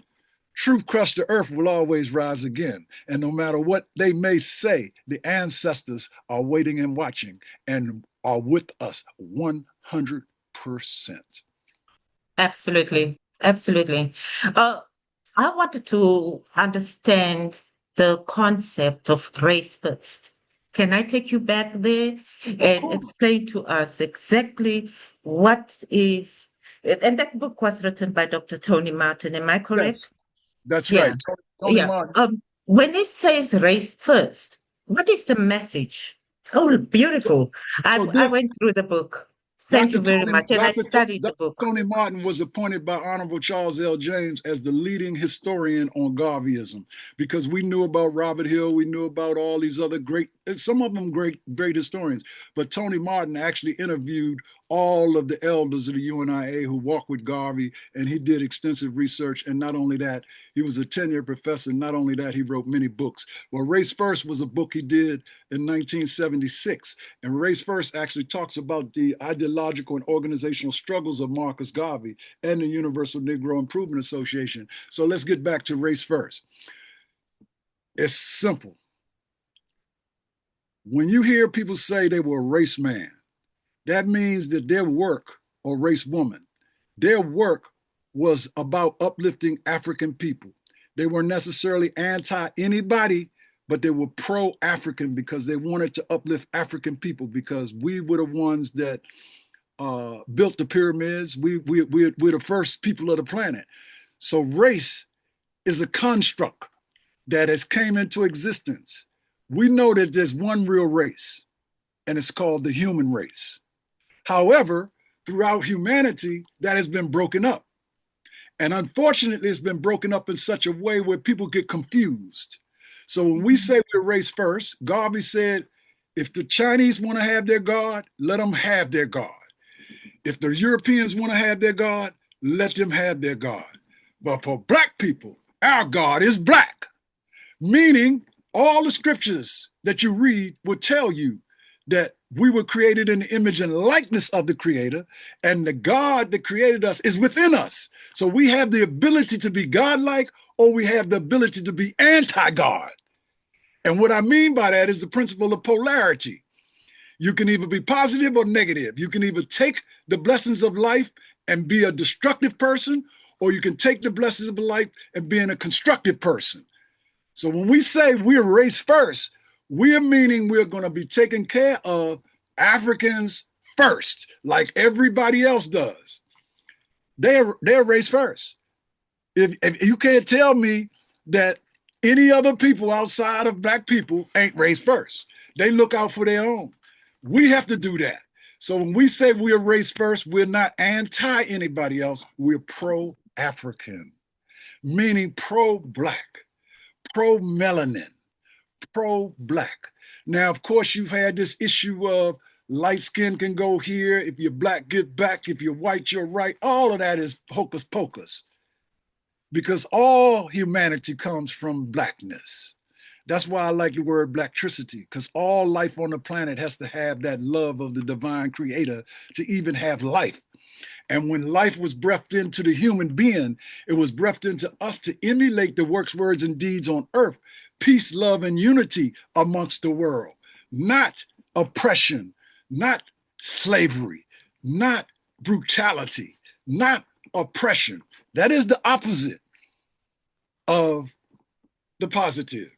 truth crushed the earth will always rise again. And no matter what they may say, the ancestors are waiting and watching and are with us 100%. Absolutely. Absolutely. I wanted to understand the concept of race first. Can I take you back there and explain to us exactly what is, and that book was written by Dr. Tony Martin, am I correct? Yes, that's right. Tony Martin. When it says race first, what is the message? Oh, beautiful. I went through the book. Thank you very much. And I studied the book. Tony Martin was appointed by Honorable Charles L. James as the leading historian on Garveyism because we knew about Robert Hill. We knew about all these other great, some of them great historians. But Tony Martin actually interviewed all of the elders of the UNIA who walked with Garvey, and he did extensive research. And not only that, he was a tenured professor. Not only that, he wrote many books. Well, Race First was a book he did in 1976. And Race First actually talks about the ideological and organizational struggles of Marcus Garvey and the Universal Negro Improvement Association. So let's get back to Race First. It's simple. When you hear people say they were a race man, that means that their work, or race woman, their work was about uplifting African people. They weren't necessarily anti anybody, but they were pro-African because they wanted to uplift African people, because we were the ones that built the pyramids. We're the first people of the planet. So race is a construct that has came into existence. We know that there's one real race, and it's called the human race. However, throughout humanity, that has been broken up. And unfortunately, it's been broken up in such a way where people get confused. So when we say we're race first, Garvey said, if the Chinese want to have their God, let them have their God. If the Europeans want to have their God, let them have their God. But for Black people, our God is Black. Meaning, all the scriptures that you read will tell you that we were created in the image and likeness of the Creator, and the God that created us is within us. So we have the ability to be godlike, or we have the ability to be anti-God. And what I mean by that is the principle of polarity. You can either be positive or negative. You can either take the blessings of life and be a destructive person, or you can take the blessings of life and be a constructive person. So when we say we're race first, we're meaning we're going to be taking care of Africans first, like everybody else does. They're race first. If you can't tell me that any other people outside of Black people ain't race first, they look out for their own. We have to do that. So when we say we're race first, we're not anti anybody else. We're pro-African, meaning pro-Black, pro-melanin, pro-Black. Now, of course, you've had this issue of light skin can go here. If you're Black, get back. If you're white, you're right. All of that is hocus pocus, because all humanity comes from Blackness. That's why I like the word Blacktricity, because all life on the planet has to have that love of the divine Creator to even have life. And when life was breathed into the human being, it was breathed into us to emulate the works, words, and deeds on earth, peace, love, and unity amongst the world, not oppression, not slavery, not brutality, not oppression. That is the opposite of the positive.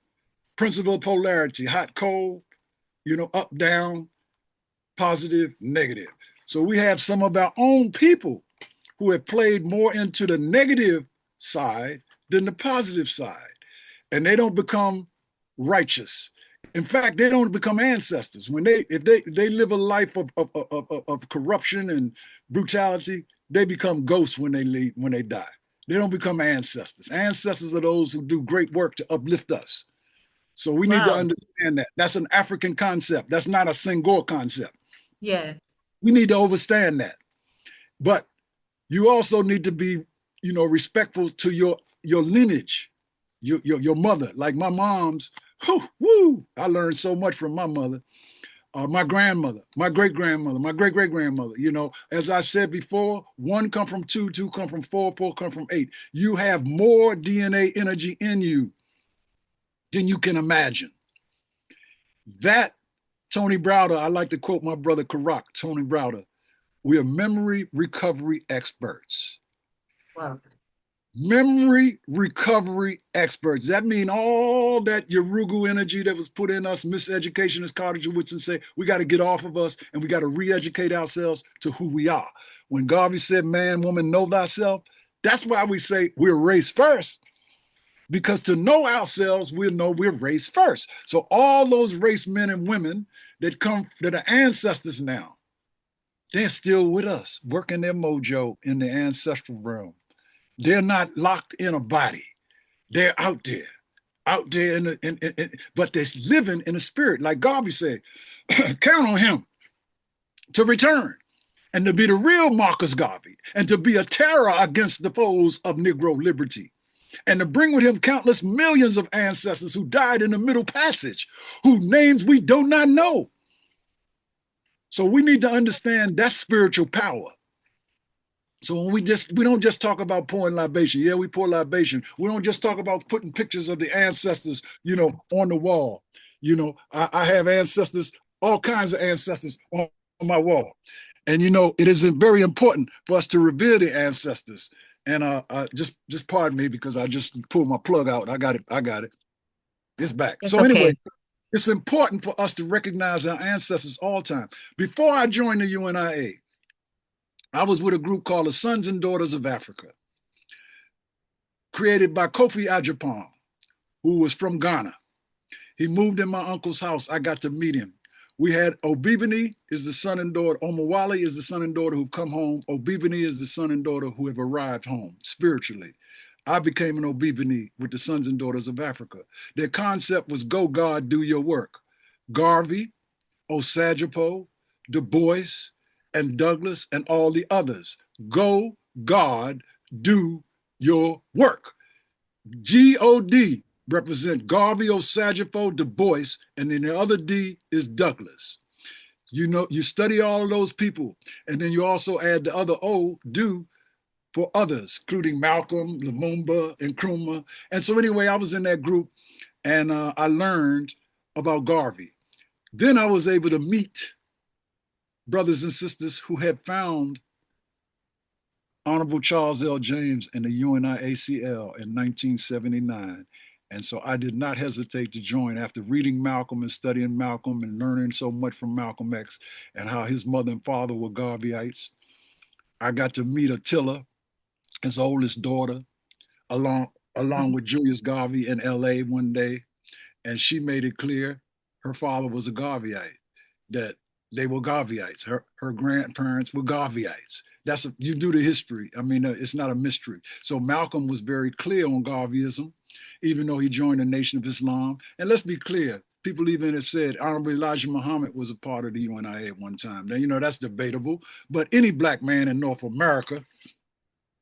Principle of polarity, hot, cold, up, down, positive, negative. So we have some of our own people who have played more into the negative side than the positive side. And they don't become righteous. In fact, they don't become ancestors. If they live a life of corruption and brutality, they become ghosts when they die. They don't become ancestors. Ancestors are those who do great work to uplift us. So we need to understand that. That's an African concept. That's not a Senghor concept. Yeah. We need to understand that. But you also need to be, respectful to your lineage, your mother. Like my mom's, I learned so much from my mother, my grandmother, my great-grandmother, my great-great-grandmother. As I said before, 1 come from 2, 2 come from 4, 4 come from 8. You have more DNA energy in you than you can imagine. That, Tony Browder, I like to quote my brother Karak, Tony Browder, we are memory recovery experts. Wow. Memory recovery experts. That means all that Yorugu energy that was put in us, miseducation, as Carter Woodson say, we got to get off of us and we got to re-educate ourselves to who we are. When Garvey said, man, woman, know thyself, that's why we say we're race first. Because to know ourselves, we'll know we're race first. So all those race men and women that are ancestors now, they're still with us, working their mojo in the ancestral realm. They're not locked in a body. They're out there but they're living in a spirit. Like Garvey said, count on him to return. and to be the real Marcus Garvey, and to be a terror against the foes of Negro liberty, and to bring with him countless millions of ancestors who died in the Middle Passage, whose names we do not know. So we need to understand that spiritual power. So when we don't just talk about pouring libation. Yeah, we pour libation. We don't just talk about putting pictures of the ancestors, on the wall. I have ancestors, all kinds of ancestors on my wall. And it is very important for us to revere the ancestors. And just pardon me because I just pulled my plug out. I got it. It's back. It's So okay. anyway, it's important for us to recognize our ancestors all the time. Before I joined the UNIA, I was with a group called the Sons and Daughters of Africa, created by Kofi Ajapong, who was from Ghana. He moved in my uncle's house. I got to meet him. We had Obibini is the son and daughter. Omawali is the son and daughter who've come home. Obibini is the son and daughter who have arrived home spiritually. I became an Obibini with the Sons and Daughters of Africa. Their concept was go God, do your work. Garvey, Osagyefo, Du Bois, and Douglas, and all the others. Go God, do your work. G-O-D represent Garvey, Osagyefo, Du Bois, and then the other D is Douglas. You study all of those people, and then you also add the other O, do, for others, including Malcolm, Lumumba, and Nkrumah. And so anyway, I was in that group, and I learned about Garvey. Then I was able to meet brothers and sisters who had found Honorable Charles L. James and the UNIA-ACL in 1979. And so I did not hesitate to join after reading Malcolm and studying Malcolm and learning so much from Malcolm X and how his mother and father were Garveyites. I got to meet Attila, his oldest daughter, along with Julius Garvey in LA one day. And she made it clear her father was a Garveyite, that they were Garveyites. Her grandparents were Garveyites. You do the history. I mean, it's not a mystery. So Malcolm was very clear on Garveyism, even though he joined the Nation of Islam. And let's be clear, people even have said Honorable Elijah Muhammad was a part of the UNIA at one time. Now, that's debatable, but any black man in North America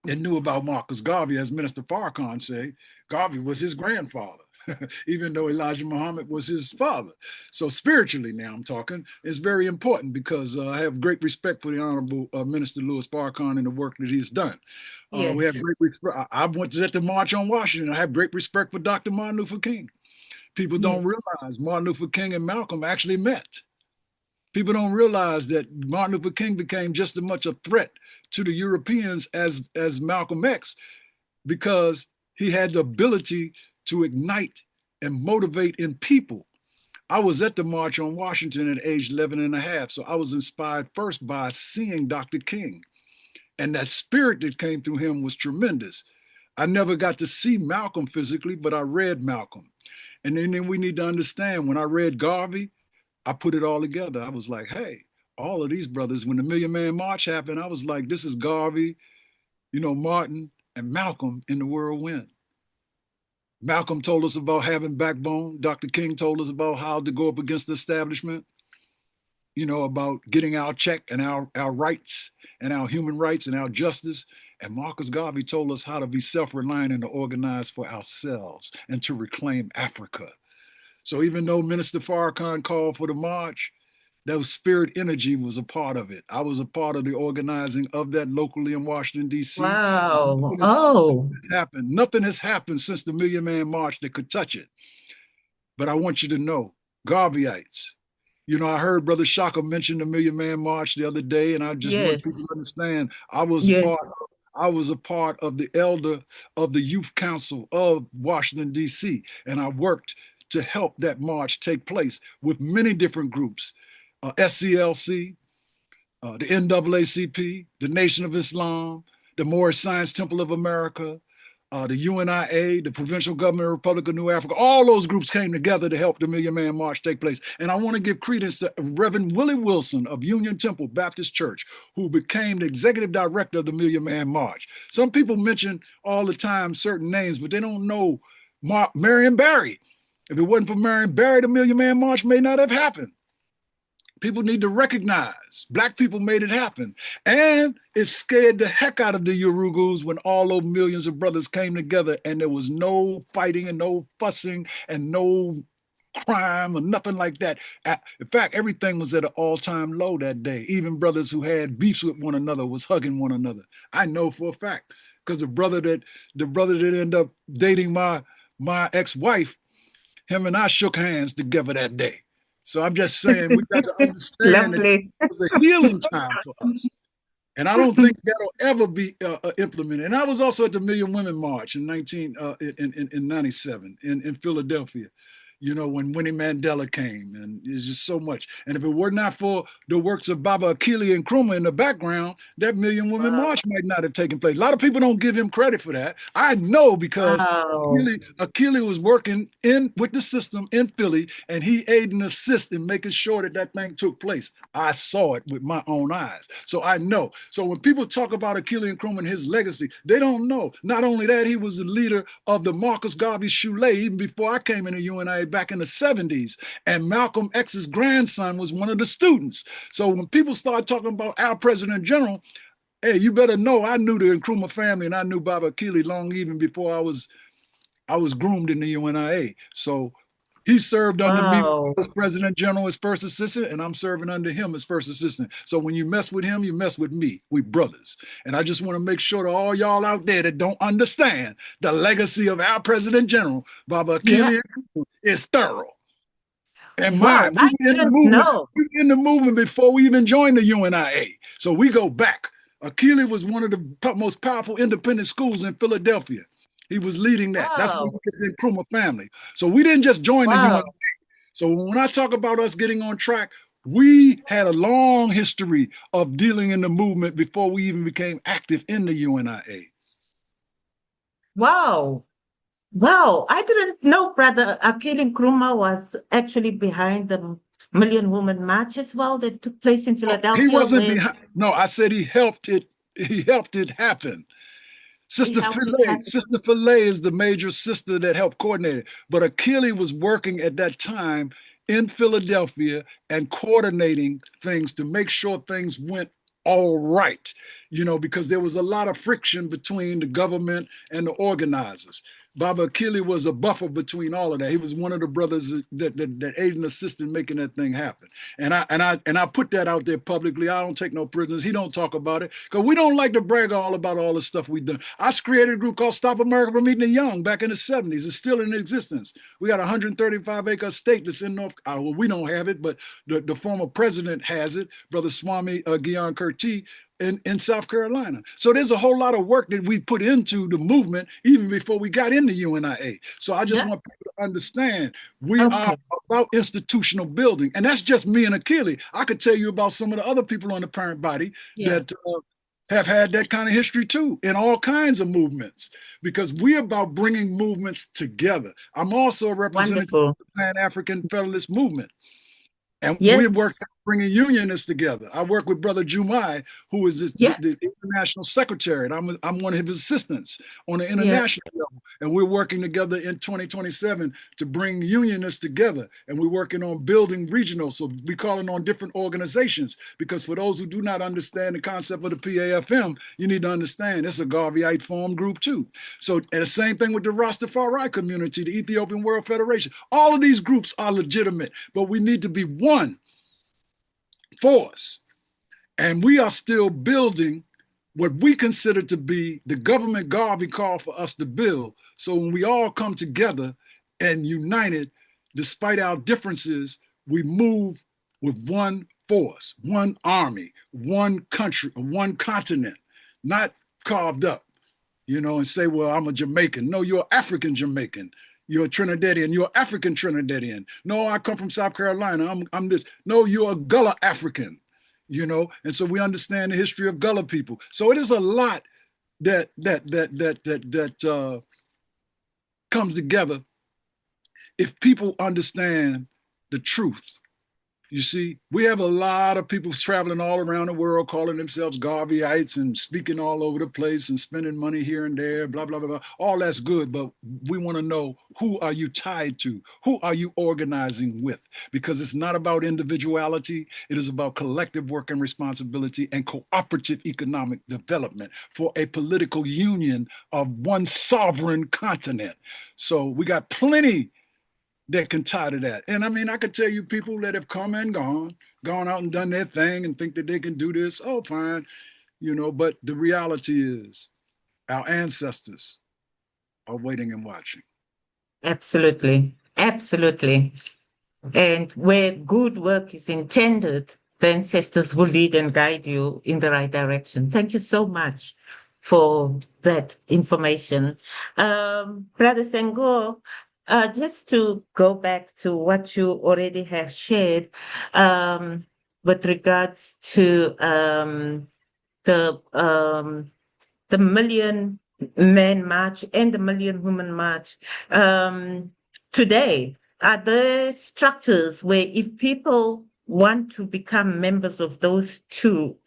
that knew about Marcus Garvey, as Minister Farrakhan said, Garvey was his grandfather. Even though Elijah Muhammad was his father. So spiritually now I'm talking, it's very important because I have great respect for the Honorable Minister Louis Farrakhan and the work that he's done. Yes. We have great respect. I went to the March on Washington. I have great respect for Dr. Martin Luther King. People don't realize Martin Luther King and Malcolm actually met. People don't realize that Martin Luther King became just as much a threat to the Europeans as Malcolm X because he had the ability to ignite and motivate in people. I was at the March on Washington at age 11 and a half, so I was inspired first by seeing Dr. King. And that spirit that came through him was tremendous. I never got to see Malcolm physically, but I read Malcolm. And then we need to understand, when I read Garvey, I put it all together. I was like, hey, all of these brothers, when the Million Man March happened, I was like, this is Garvey, Martin, and Malcolm in the whirlwind. Malcolm told us about having backbone. Dr. King told us about how to go up against the establishment, about getting our check and our rights and our human rights and our justice. And Marcus Garvey told us how to be self-reliant and to organize for ourselves and to reclaim Africa. So even though Minister Farrakhan called for the march, that spirit energy was a part of it. I was a part of the organizing of that locally in Washington, D.C. Wow. Nothing has happened since the Million Man March that could touch it. But I want you to know, Garveyites. I heard Brother Shaka mention the Million Man March the other day, and I just want people to understand I was a part of the elder of the Youth Council of Washington, D.C., and I worked to help that march take place with many different groups. SCLC, the NAACP, the Nation of Islam, the Moorish Science Temple of America, the UNIA, the Provincial Government Republic of New Africa. All those groups came together to help the Million Man March take place. And I want to give credence to Reverend Willie Wilson of Union Temple Baptist Church, who became the executive director of the Million Man March. Some people mention all the time certain names, but they don't know Marion Barry. If it wasn't for Marion Barry, the Million Man March may not have happened. People need to recognize Black people made it happen. And it scared the heck out of the Yurugus when all those millions of brothers came together and there was no fighting and no fussing and no crime or nothing like that. In fact, everything was at an all-time low that day. Even brothers who had beefs with one another was hugging one another. I know for a fact because the brother that ended up dating my ex-wife, him and I shook hands together that day. So I'm just saying we got to understand that it Lovely. was a healing time for us. And I don't think that'll ever be implemented. And I was also at the Million Women March in 97 in Philadelphia, you know, when Winnie Mandela came, and it's just so much. And if it were not for the works of Baba Akili and Nkrumah in the background, that Million Women Wow. March might not have taken place. A lot of people don't give him credit for that. I know because Wow. Akili was working in with the system in Philly, and he aided and assisted in making sure that that thing took place. I saw it with my own eyes, so I know. So when people talk about Akili Nkrumah and his legacy, they don't know. Not only that, he was the leader of the Marcus Garvey Shule even before I came into UNIA back in the 70s. And Malcolm X's grandson was one of the students. So when people start talking about our president general, hey, you better know I knew the Nkrumah family and I knew Baba Akili long even before I was groomed in the UNIA. So he served under me Wow. as president general as first assistant, and I'm serving under him as first assistant. So when you mess with him, you mess with me. We brothers. And I just want to make sure to all y'all out there that don't understand the legacy of our president general, Baba Yeah. Akili, is thorough. And Wow. mine, I didn't know. we were in the movement before we even joined the UNIA. So we go back. Akili was one of the most powerful independent schools in Philadelphia. He was leading that. That's where Wow. you get the Nkrumah family. So we didn't just join the Wow. UNIA. So when I talk about us getting on track, we had a long history of dealing in the movement before we even became active in the UNIA. Wow. Wow. I didn't know Brother Akili Nkrumah was actually behind the Million Woman March as well that took place in He Philadelphia wasn't where behind. No, I said he helped it. He helped it happen. he helped it happen. Sister Filet is the major sister that helped coordinate it. But Achille was working at that time in Philadelphia and coordinating things to make sure things went all right, you know, because there was a lot of friction between the government and the organizers. Baba Achille was a buffer between all of that. He was one of the brothers that aided and assisted in making that thing happen. And I put that out there publicly. I don't take no prisoners. He don't talk about it because we don't like to brag all about all the stuff we've done. I created a group called Stop America from Eating the Young back in the 70s. It's still in existence. We got a 135-acre estate that's in North. Well, we don't have it, but the former president has it, Brother Swami Gyan Kurti, in South Carolina. So there's a whole lot of work that we put into the movement even before we got into UNIA. So I just Yeah. want people to understand we are Okay. about institutional building. And that's just me and Achille. I could tell you about some of the other people on the parent body Yeah. that have had that kind of history too in all kinds of movements because we're about bringing movements together. I'm also a representative of Wonderful. the Pan-African Federalist Movement. And we work Yes. bringing unionists together. I work with Brother Jumai, who is Yeah. the international secretary, and I'm one of his assistants on the Yeah. international level. And we're working together in 2027 to bring unionists together. And we're working on building regional. So we're calling on different organizations because for those who do not understand the concept of the PAFM, you need to understand it's a Garveyite form group too. So and the same thing with the Rastafari community, the Ethiopian World Federation. All of these groups are legitimate, but we need to be one force. And we are still building what we consider to be the government Garvey called for us to build. So when we all come together and united, despite our differences, we move with one force, one army, one country, one continent, not carved up, you know, and say, well, I'm a Jamaican. No, you're African Jamaican. You're a Trinidadian. You're African Trinidadian. No, I come from South Carolina. I'm this. No, you're a Gullah African, you know. And so we understand the history of Gullah people. So it is a lot that comes together if people understand the truth. You see, we have a lot of people traveling all around the world calling themselves Garveyites and speaking all over the place and spending money here and there, blah, blah, blah, blah. All that's good, but we want to know, who are you tied to? Who are you organizing with? Because it's not about individuality. It is about collective work and responsibility and cooperative economic development for a political union of one sovereign continent. So we got plenty that can tie to that. And I mean, I could tell you people that have come and gone out and done their thing and think that they can do this. Oh, fine, but the reality is our ancestors are waiting and watching. Absolutely. Absolutely. And where good work is intended, the ancestors will lead and guide you in the right direction. Thank you so much for that information. Brother Senghor, just to go back to what you already have shared with regards to the Million Man March and the Million Women March. Today, are there structures where if people want to become members of those two,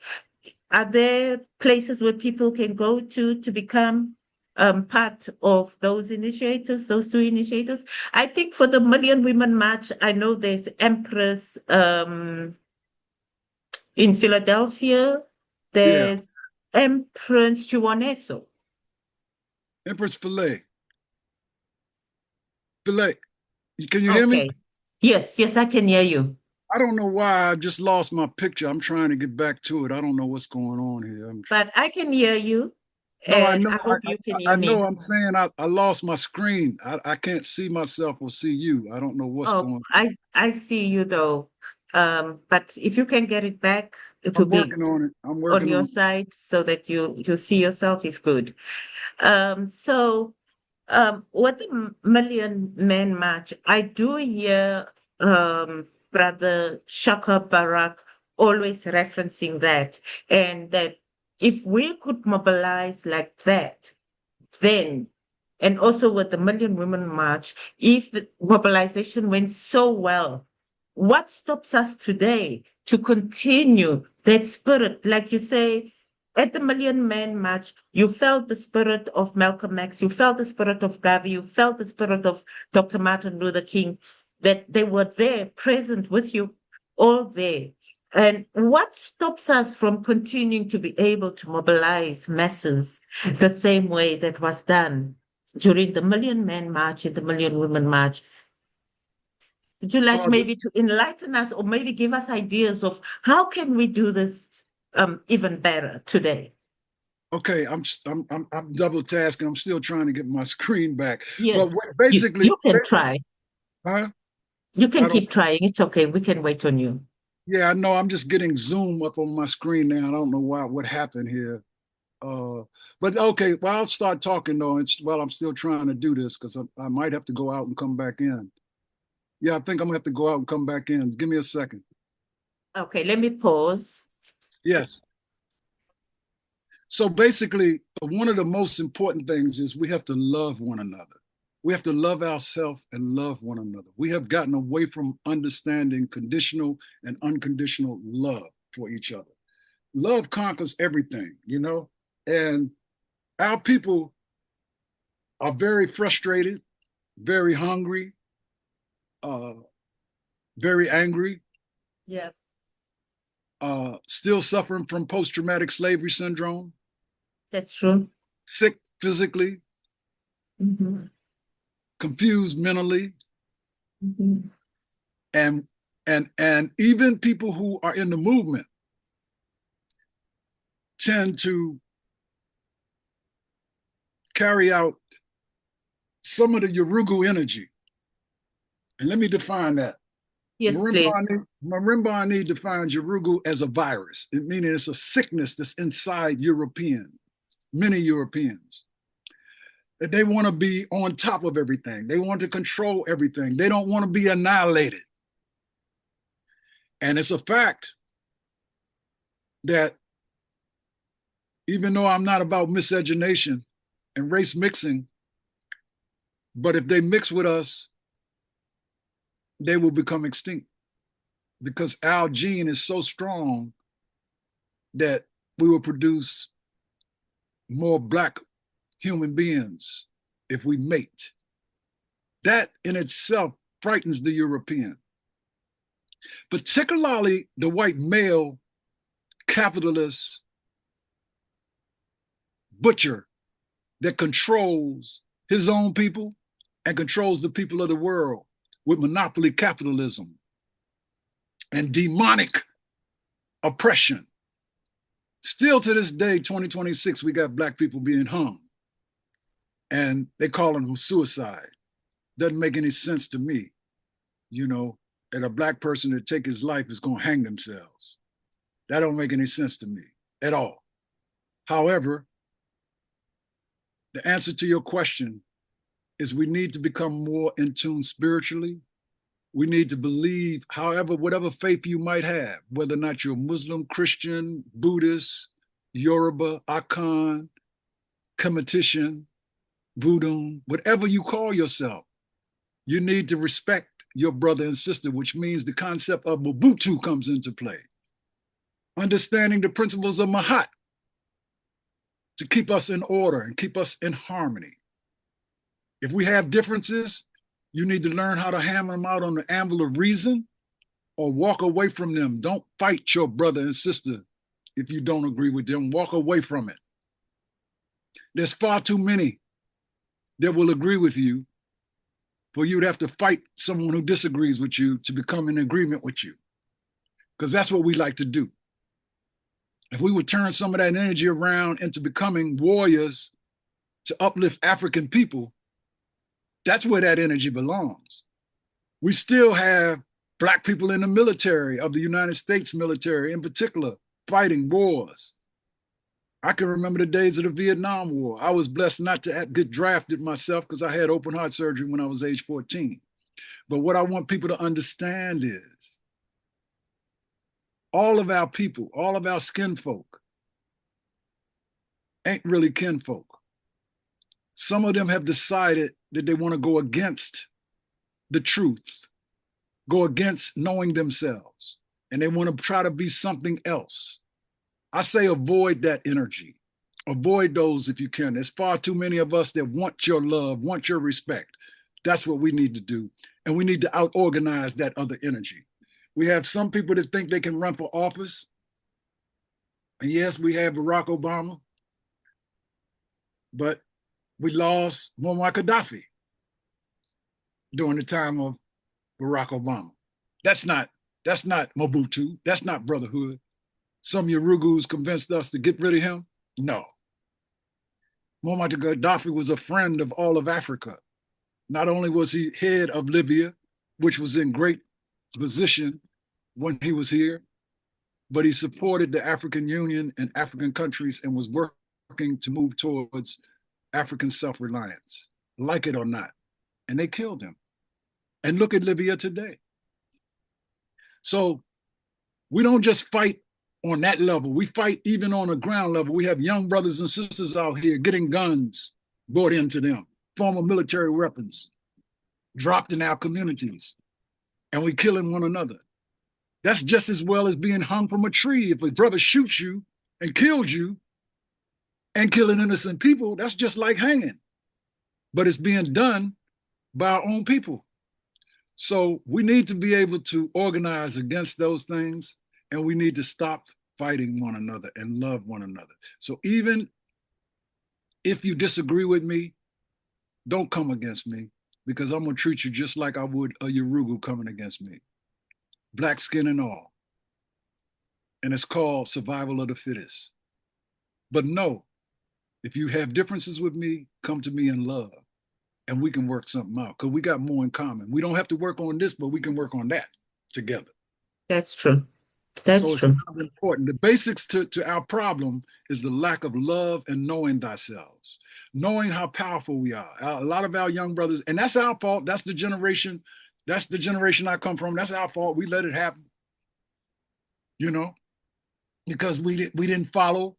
are there places where people can go to become part of those initiators, those two initiators? I think for the Million Women March, I know there's Empress in Philadelphia. Yeah, There's Empress Chuaneso. Empress Filet, can you hear me? Okay. Yes, yes, I can hear you. I don't know why I just lost my picture. I'm trying to get back to it. I don't know what's going on here. But I can hear you, No, I and know. I hope you can I hear know. me. I'm saying I lost my screen. I can't see myself or see you. I don't know what's Oh, going on. I see you though. But if you can get it back, it will I'm be working on it. I'm on working your on side so that you see yourself is good. So with the Million Man March, I do hear Brother Shaka Barak always referencing that, and that if we could mobilize like that, then, and also with the Million Women March, if the mobilization went so well, what stops us today to continue that spirit? Like you say, at the Million Man March, you felt the spirit of Malcolm X, you felt the spirit of Garvey, you felt the spirit of Dr. Martin Luther King, that they were there, present with you, all there. And what stops us from continuing to be able to mobilize masses the same way that was done during the Million Man March and the Million Women March? Would you like it. maybe to enlighten us or maybe give us ideas of how can we do this even better today? Okay, I'm double tasking. I'm still trying to get my screen back. But Yes, basically, you can try. huh? You can I don't. keep trying. It's okay. We can wait on you. Yeah, I know. I'm just getting Zoom up on my screen now. I don't know what happened here. Uh, but okay, well, I'll start talking though. It's while I'm still trying to do this because I might have to go out and come back in. Yeah, I think I'm gonna have to go out and come back in. Give me a second. Okay, let me pause. Yes. So basically, one of the most important things is we have to love one another. We have to love ourselves and love one another. We have gotten away from understanding conditional and unconditional love for each other. Love conquers everything. And our people are very frustrated, very hungry, uh, very angry, Yeah, still suffering from post traumatic slavery syndrome, that's true. sick physically, Mhm, confused mentally, mhm. and and even people who are in the movement tend to carry out some of the Yorugu energy. And let me define that. Yes, please. Marimba Ani defines Yorugu as a virus, meaning it's a sickness that's inside many Europeans. That they want to be on top of everything. They want to control everything. They don't want to be annihilated. And it's a fact that even though I'm not about miscegenation and race mixing, but if they mix with us, they will become extinct. because our gene is so strong that we will produce more Black human beings if we mate. That in itself frightens the European, particularly the white male capitalist butcher that controls his own people and controls the people of the world with monopoly capitalism and demonic oppression. Still to this day, 2026, we got Black people being hung and they calling them suicide. Doesn't make any sense to me, you know, that a Black person that take his life is going to hang themselves. That don't make any sense to me at all. However, the answer to your question is we need to become more in tune spiritually. We need to believe, however, whatever faith you might have, whether or not you're Muslim, Christian, Buddhist, Yoruba, Akan, Kemetician, Voodoo, whatever you call yourself, you need to respect your brother and sister, which means the concept of Mobutu comes into play. Understanding the principles of Mahat to keep us in order and keep us in harmony. If we have differences, you need to learn how to hammer them out on the anvil of reason or walk away from them. Don't fight your brother and sister if you don't agree with them. Walk away from it. There's far too many that will agree with you for you to have to fight someone who disagrees with you to become in agreement with you. Because that's what we like to do. If we would turn some of that energy around into becoming warriors to uplift African people, that's where that energy belongs. We still have Black people in the military of the United States military in particular, fighting wars. I can remember the days of the Vietnam War. I was blessed not to get drafted myself because I had open heart surgery when I was age 14. But what I want people to understand is all of our people, all of our skin folk ain't really kinfolk. Some of them have decided that they want to go against the truth, go against knowing themselves, and they want to try to be something else. I say avoid that energy. Avoid those if you can. There's far too many of us that want your love, want your respect. That's what we need to do. And we need to out-organize that other energy. We have some people that think they can run for office. And yes, we have Barack Obama, but we lost Muammar Gaddafi during the time of Barack Obama. That's not Mobutu. That's not brotherhood. Some Yurugus convinced us to get rid of him. No. Muammar Gaddafi was a friend of all of Africa. Not only was he head of Libya, which was in great position when he was here, but he supported the African Union and African countries and was working to move towards African self-reliance, like it or not. And they killed him. And look at Libya today. So we don't just fight on that level. We fight even on a ground level. We have young brothers and sisters out here getting guns brought into them, former military weapons dropped in our communities, and we killing one another. That's just as well as being hung from a tree. If a brother shoots you and kills you and killing innocent people, that's just like hanging. But it's being done by our own people. So we need to be able to organize against those things, and we need to stop fighting one another and love one another. So even if you disagree with me, don't come against me, because I'm going to treat you just like I would a Yurugu coming against me, black skin and all. And it's called survival of the fittest. But no, if you have differences with me, come to me in love, and we can work something out, because we got more in common. We don't have to work on this, but we can work on that together. That's true. That's so true. it's kind of important. The basics to our problem is the lack of love and knowing thyself, knowing how powerful we are. A lot of our young brothers, and that's our fault. That's the generation I come from. That's our fault. We let it happen, because we didn't follow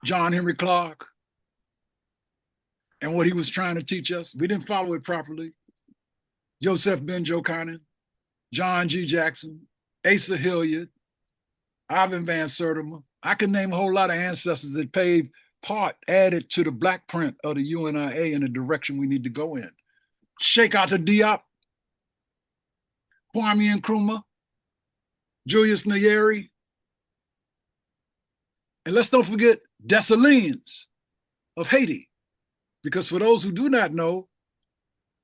John Henry Clark and what he was trying to teach us. We didn't follow it properly. Joseph Ben Jokanan, John G. Jackson, Asa Hilliard, Ivan Van Sertima. I can name a whole lot of ancestors that paved part, added to the black print of the UNIA in the direction we need to go in. Sheikh Anta Diop, Kwame Nkrumah, Julius Nyerere, and let's don't forget Dessalines of Haiti, because for those who do not know,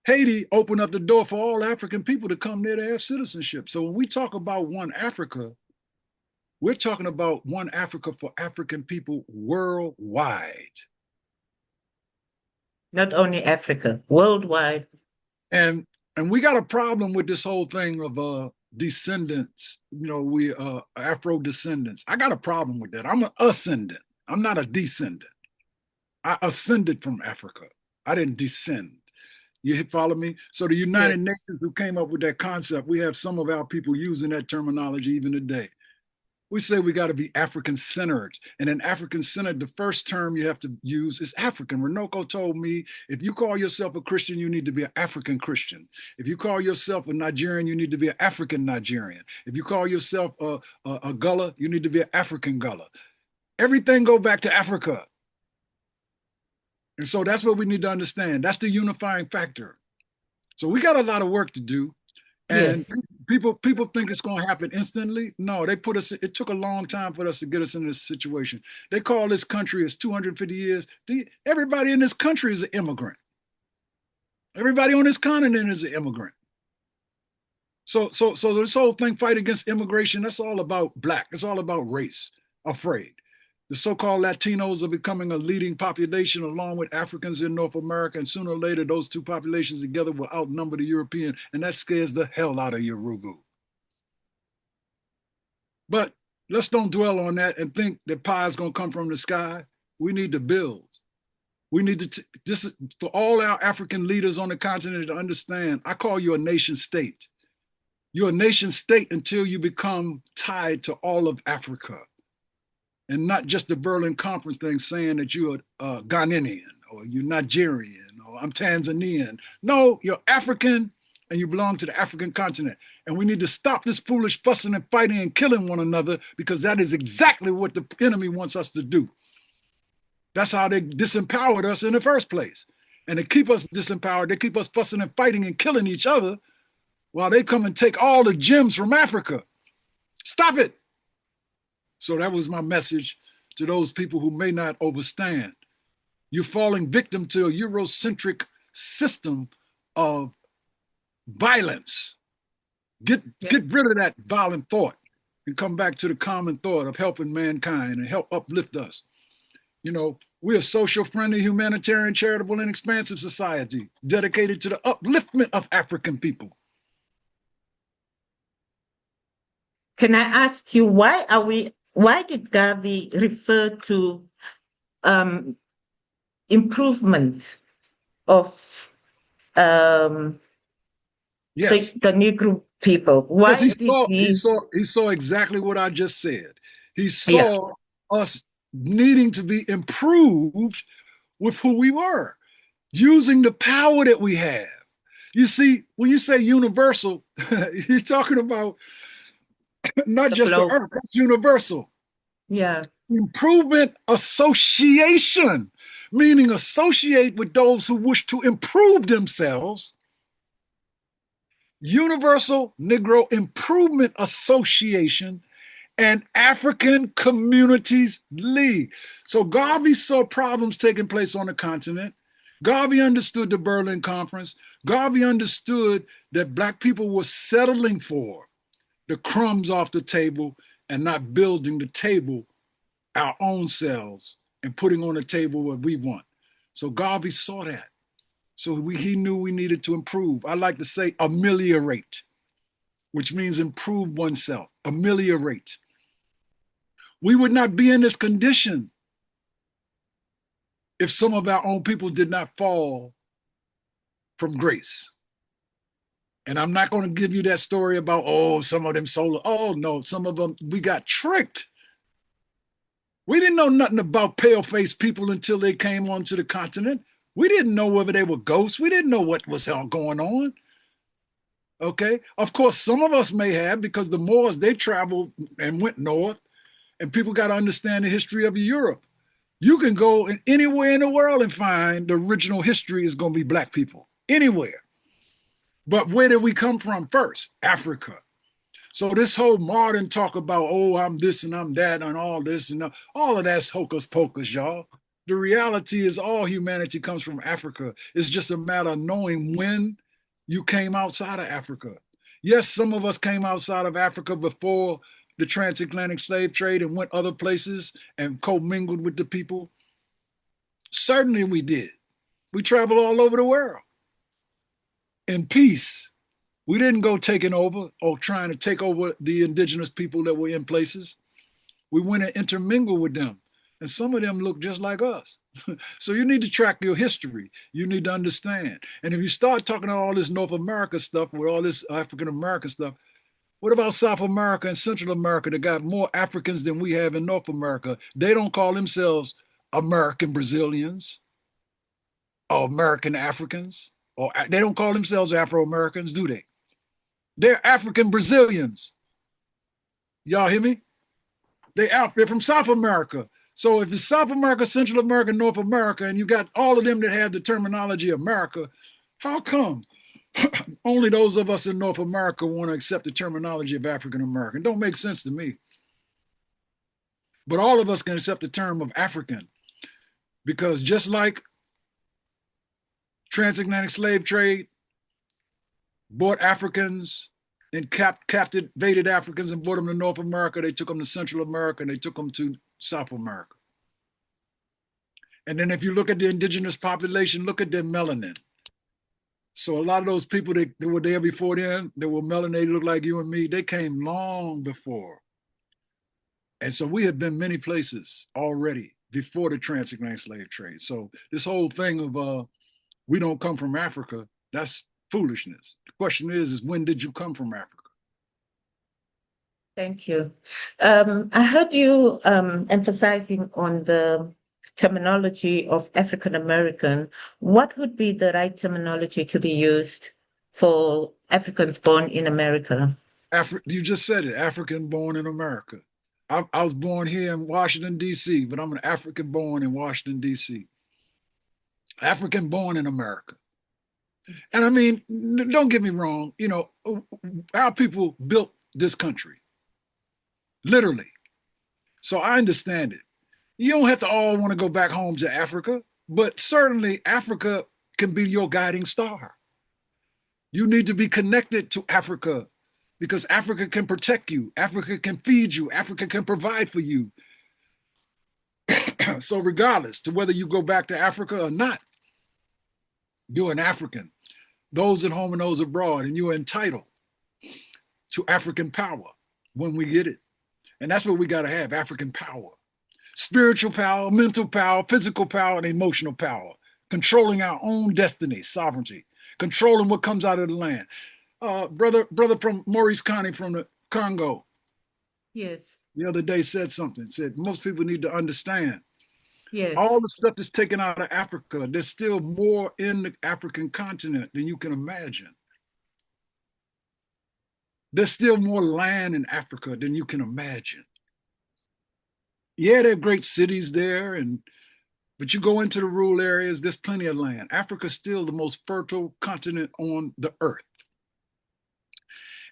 Haiti opened up the door for all African people to come there to have citizenship. So when we talk about one Africa, we're talking about one Africa for African people worldwide. Not only Africa, worldwide. And we got a problem with this whole thing of descendants. You know, we Afro descendants. I got a problem with that. I'm an ascendant. I'm not a descendant. I ascended from Africa. I didn't descend. You follow me? So the United Nations, who came up with that concept, we have some of our people using that terminology even today. We say we got to be African-centered. And in African-centered, the first term you have to use is African. Renoko told me, if you call yourself a Christian, you need to be an African Christian. If you call yourself a Nigerian, you need to be an African Nigerian. If you call yourself a Gullah, you need to be an African Gullah. Everything go back to Africa. And so that's what we need to understand. That's the unifying factor. So we got a lot of work to do. And people think it's going to happen instantly. No, they put us, it took a long time for us to get us in this situation. They call this country as 250 years. Everybody in this country is an immigrant. Everybody on this continent is an immigrant. So this whole thing, fight against immigration, that's all about black. It's all about race, afraid. The so-called Latinos are becoming a leading population along with Africans in North America, and sooner or later, those two populations together will outnumber the European, and that scares the hell out of Urugu. But let's don't dwell on that and think that pie is going to come from the sky. We need to build. We need to, this is for all our African leaders on the continent to understand, I call you a nation state. You're a nation state until you become tied to all of Africa. And not just the Berlin Conference thing saying that you're a Ghanaian or you're Nigerian or I'm Tanzanian. No, you're African and you belong to the African continent. And we need to stop this foolish fussing and fighting and killing one another, because that is exactly what the enemy wants us to do. That's how they disempowered us in the first place. And to keep us disempowered, they keep us fussing and fighting and killing each other while they come and take all the gems from Africa. Stop it. So that was my message to those people who may not understand. You're falling victim to a Eurocentric system of violence. Get rid of that violent thought and come back to the common thought of helping mankind and help uplift us. You know, we're a social, friendly, humanitarian, charitable, and expansive society dedicated to the upliftment of African people. Can I ask you, why did Garvey refer to improvement of the Negro people? Why he saw exactly what I just said. He saw us needing to be improved with who we were, using the power that we have. You see, when you say universal, you're talking about not just the earth, that's universal. Yeah. Improvement association, meaning associate with those who wish to improve themselves. Universal Negro Improvement Association and African Communities League. So Garvey saw problems taking place on the continent. Garvey understood the Berlin Conference. Garvey understood that Black people were settling for the crumbs off the table and not building the table our own selves and putting on the table what we want. So Garvey saw that. So he knew we needed to improve. I like to say ameliorate, which means improve oneself, ameliorate. We would not be in this condition if some of our own people did not fall from grace. And I'm not going to give you that story about, oh, some of them sold. Oh, no, some of them, we got tricked. We didn't know nothing about pale-faced people until they came onto the continent. We didn't know whether they were ghosts. We didn't know what was going on. Okay. Of course, some of us may have, because the Moors, they traveled and went north, and people got to understand the history of Europe. You can go anywhere in the world and find the original history is going to be black people, anywhere. But where did we come from first? Africa. So this whole modern talk about, oh, I'm this and I'm that and all this and all of that's hocus pocus, y'all. The reality is all humanity comes from Africa. It's just a matter of knowing when you came outside of Africa. Yes, some of us came outside of Africa before the transatlantic slave trade and went other places and commingled with the people. Certainly we did. We traveled all over the world in peace. We didn't go taking over or trying to take over the indigenous people that were in places. We went and intermingled with them. And some of them look just like us. So you need to track your history. You need to understand. And if you start talking about all this North America stuff with all this African American stuff, what about South America and Central America that got more Africans than we have in North America? They don't call themselves American Brazilians or American Africans, or they don't call themselves Afro Americans, do they? They're African Brazilians. Y'all hear me? They're from South America. So if it's South America, Central America, North America, and you got all of them that have the terminology America, how come only those of us in North America want to accept the terminology of African American? Don't make sense to me. But all of us can accept the term of African, because just like transatlantic slave trade bought Africans and captivated Africans and brought them to North America, they took them to Central America, and they took them to South America. And then if you look at the indigenous population, look at their melanin. So a lot of those people that were there before then, that were melanated, look like you and me, they came long before. And so we have been many places already before the transatlantic slave trade. So this whole thing of we don't come from Africa, that's foolishness. The question is when did you come from Africa? Thank you. I heard you emphasizing on the terminology of African American. What would be the right terminology to be used for Africans born in America? You just said it, African born in America. I was born here in Washington, D.C., but I'm an African born in Washington, D.C. African born in America. And I mean, don't get me wrong, you know, our people built this country, literally. So I understand it. You don't have to all want to go back home to Africa, but certainly Africa can be your guiding star. You need to be connected to Africa, because Africa can protect you. Africa can feed you. Africa can provide for you. So regardless to whether you go back to Africa or not, you're an African. Those at home and those abroad, and you're entitled to African power when we get it. And that's what we got to have, African power. Spiritual power, mental power, physical power, and emotional power. Controlling our own destiny, sovereignty. Controlling what comes out of the land. Brother from Maurice County from the Congo. Yes. The other day said something, said most people need to understand. Yes. All the stuff that's taken out of Africa, there's still more in the African continent than you can imagine. There's still more land in Africa than you can imagine. Yeah, there are great cities there, but you go into the rural areas, there's plenty of land. Africa's still the most fertile continent on the earth.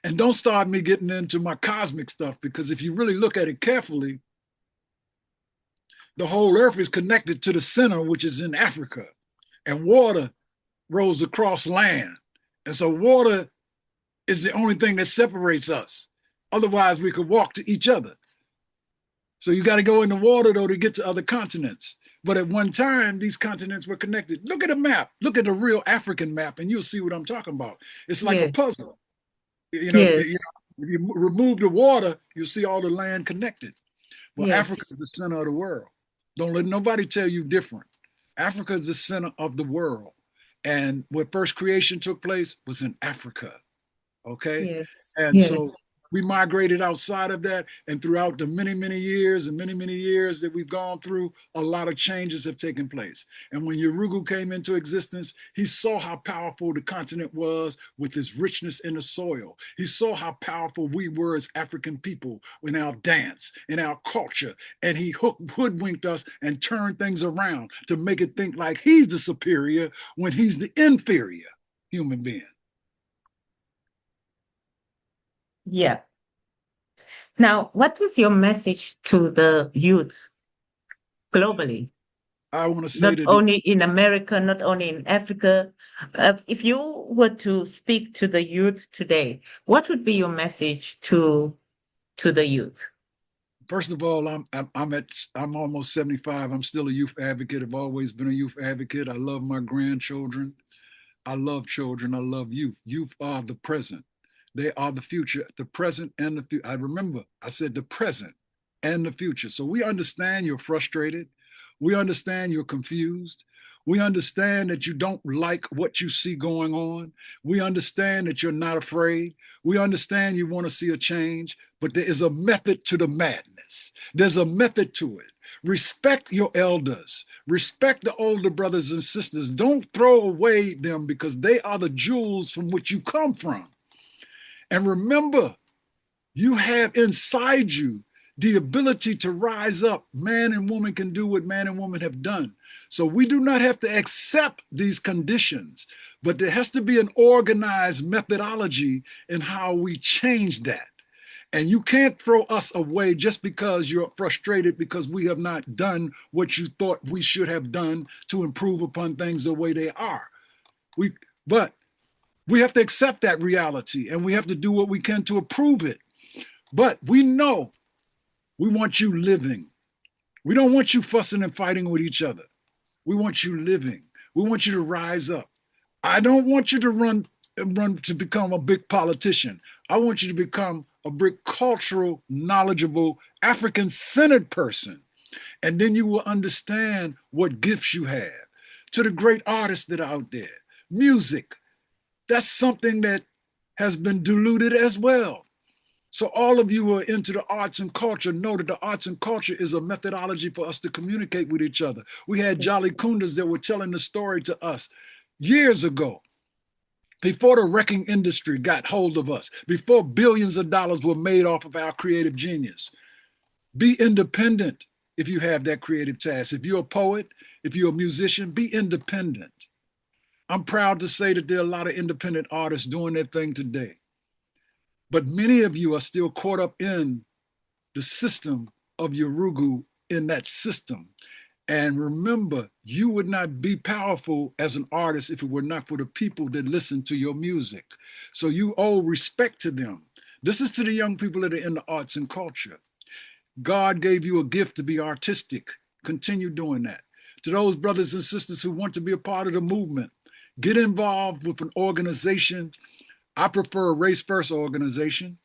And don't start me getting into my cosmic stuff, because if you really look at it carefully, the whole earth is connected to the center, which is in Africa, and water rolls across land. And so water is the only thing that separates us. Otherwise, we could walk to each other. So you got to go in the water, though, to get to other continents. But at one time, these continents were connected. Look at a map. Look at the real African map, and you'll see what I'm talking about. It's like a puzzle. You know, if you remove the water, you'll see all the land connected. Well, Africa is the center of the world. Don't let nobody tell you different. Africa is the center of the world. And where first creation took place was in Africa. Okay? Yes. And so We migrated outside of that, and throughout the many, many years and many, many years that we've gone through, a lot of changes have taken place. And when Urugu came into existence, he saw how powerful the continent was with its richness in the soil. He saw how powerful we were as African people in our dance, in our culture, and he hoodwinked us and turned things around to make it think like he's the superior when he's the inferior human being. Yeah. Now, what is your message to the youth globally? I want to say Not that only in America, not only in Africa. If you were to speak to the youth today, what would be your message to the youth? first of all, I'm almost 75. I'm still a youth advocate. I've always been a youth advocate. I love my grandchildren. I love children. I love youth. Youth are the present. They are the future, the present and the future. I remember I said the present and the future. So we understand you're frustrated. We understand you're confused. We understand that you don't like what you see going on. We understand that you're not afraid. We understand you want to see a change, but there is a method to the madness. There's a method to it. Respect your elders. Respect the older brothers and sisters. Don't throw away them because they are the jewels from which you come from. And remember, you have inside you the ability to rise up. Man and woman can do what man and woman have done. So we do not have to accept these conditions, but there has to be an organized methodology in how we change that. And you can't throw us away just because you're frustrated because we have not done what you thought we should have done to improve upon things the way they are. But we have to accept that reality and we have to do what we can to improve it. But we know we want you living. We don't want you fussing and fighting with each other. We want you living. We want you to rise up. I don't want you to run to become a big politician. I want you to become a big cultural, knowledgeable, African-centered person. And then you will understand what gifts you have. To the great artists that are out there, music, that's something that has been diluted as well. So all of you who are into the arts and culture know that the arts and culture is a methodology for us to communicate with each other. We had Jolly Kundas that were telling the story to us years ago, before the wrecking industry got hold of us, before billions of dollars were made off of our creative genius. Be independent if you have that creative task. If you're a poet, if you're a musician, be independent. I'm proud to say that there are a lot of independent artists doing their thing today. But many of you are still caught up in the system of Urugu, in that system. And remember, you would not be powerful as an artist if it were not for the people that listen to your music. So you owe respect to them. This is to the young people that are in the arts and culture. God gave you a gift to be artistic. Continue doing that. To those brothers and sisters who want to be a part of the movement, get involved with an organization. I prefer a race first organization,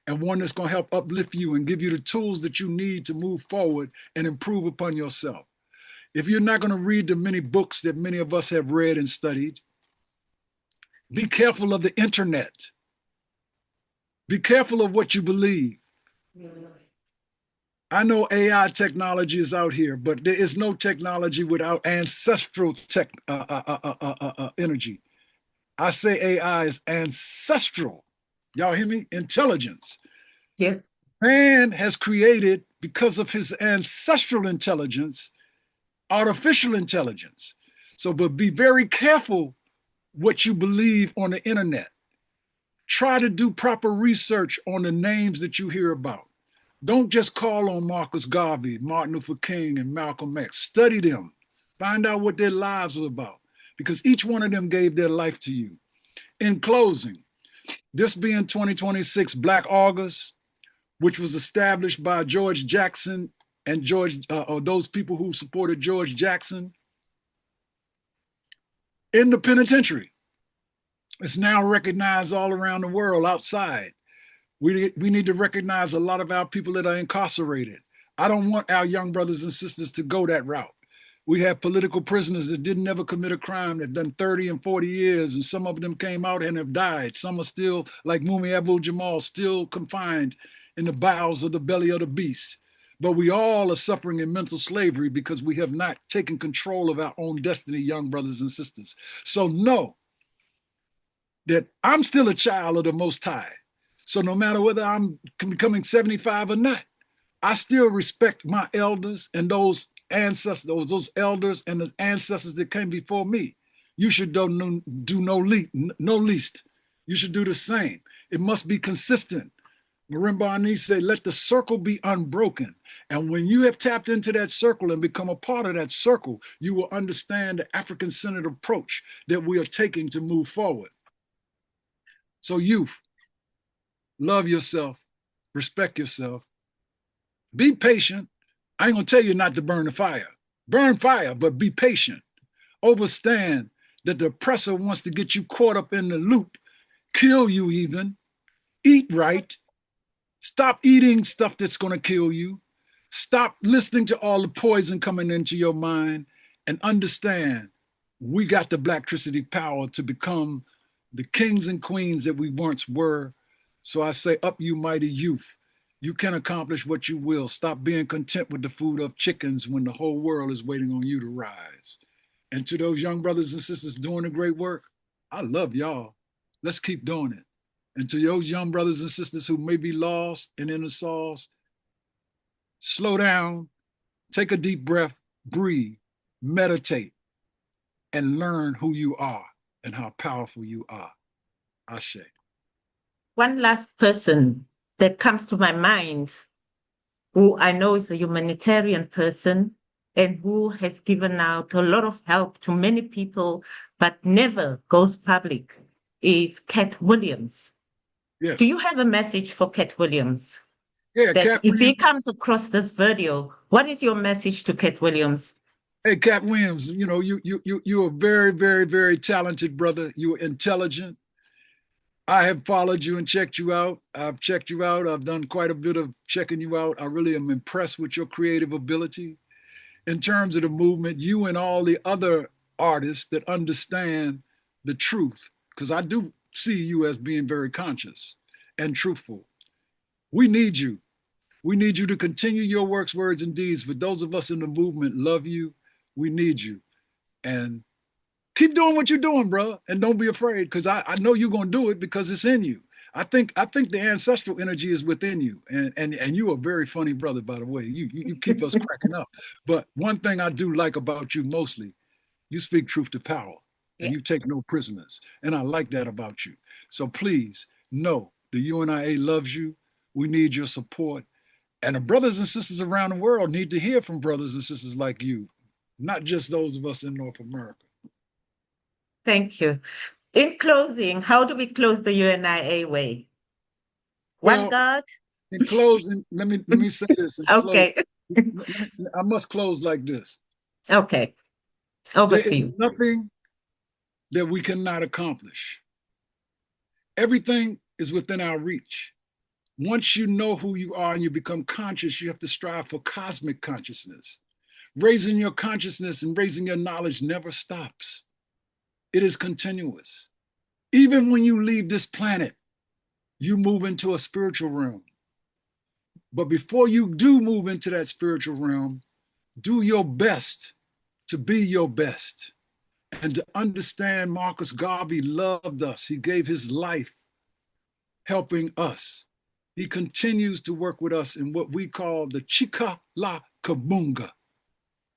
and one that's going to help uplift you and give you the tools that you need to move forward and improve upon yourself. If you're not going to read the many books that many of us have read and studied, be careful of the internet. Be careful of what you believe. I know AI technology is out here, but there is no technology without ancestral energy. I say AI is ancestral. Y'all hear me? Intelligence. Yeah. Man has created, because of his ancestral intelligence, artificial intelligence. So, but be very careful what you believe on the internet. Try to do proper research on the names that you hear about. Don't just call on Marcus Garvey, Martin Luther King, and Malcolm X. Study them. Find out what their lives were about, because each one of them gave their life to you. In closing, this being 2026 Black August, which was established by George Jackson and those people who supported George Jackson in the penitentiary. It's now recognized all around the world outside. We need to recognize a lot of our people that are incarcerated. I don't want our young brothers and sisters to go that route. We have political prisoners that didn't ever commit a crime, that done 30 and 40 years, and some of them came out and have died. Some are still, like Mumi Abu-Jamal, still confined in the bowels of the belly of the beast. But we all are suffering in mental slavery because we have not taken control of our own destiny, young brothers and sisters. So know that I'm still a child of the Most High. So no matter whether I'm becoming 75 or not, I still respect my elders and those ancestors, those elders and the ancestors that came before me. You should do no least. You should do the same. It must be consistent. Marimba Ani say, let the circle be unbroken. And when you have tapped into that circle and become a part of that circle, you will understand the African-centered approach that we are taking to move forward. So youth, love yourself, respect yourself, be patient. I ain't gonna tell you not to burn the fire. Burn fire, but be patient. Understand that the oppressor wants to get you caught up in the loop, kill you even. Eat right. Stop eating stuff that's gonna kill you. Stop listening to all the poison coming into your mind, and understand we got the Blacktricity power to become the kings and queens that we once were. So I say, up you mighty youth. You can accomplish what you will. Stop being content with the food of chickens when the whole world is waiting on you to rise. And to those young brothers and sisters doing the great work, I love y'all. Let's keep doing it. And to those young brothers and sisters who may be lost and in the sauce, slow down, take a deep breath, breathe, meditate, and learn who you are and how powerful you are. Ashe. One last person that comes to my mind, who I know is a humanitarian person and who has given out a lot of help to many people, but never goes public, is Cat Williams. Yes. Do you have a message for Cat Williams? Yeah, that Cat if Williams, he comes across this video, what is your message to Cat Williams? Hey, Cat Williams, you know, you're a very, very, very talented brother. You're intelligent. I have followed you and checked you out. I've checked you out. I've done quite a bit of checking you out. I really am impressed with your creative ability. In terms of the movement, you and all the other artists that understand the truth, because I do see you as being very conscious and truthful. We need you. We need you to continue your works, words, and deeds. For those of us in the movement, love you. We need you. And keep doing what you're doing, bro. And don't be afraid, because I know you're going to do it because it's in you. I think the ancestral energy is within you. And you are a very funny brother, by the way. You keep us cracking up. But one thing I do like about you mostly, you speak truth to power. And you take no prisoners. And I like that about you. So please know the UNIA loves you. We need your support. And the brothers and sisters around the world need to hear from brothers and sisters like you, not just those of us in North America. Thank you. In closing, how do we close the UNIA way? One God? In closing, let me say this. Okay. I must close like this. Okay. Over There to is you. nothing that we cannot accomplish. Everything is within our reach. Once you know who you are and you become conscious, you have to strive for cosmic consciousness. Raising your consciousness and raising your knowledge never stops. It is continuous. Even when you leave this planet, you move into a spiritual realm. But before you do move into that spiritual realm, do your best to be your best and to understand Marcus Garvey loved us. He gave his life helping us. He continues to work with us in what we call the Chika La Kabunga,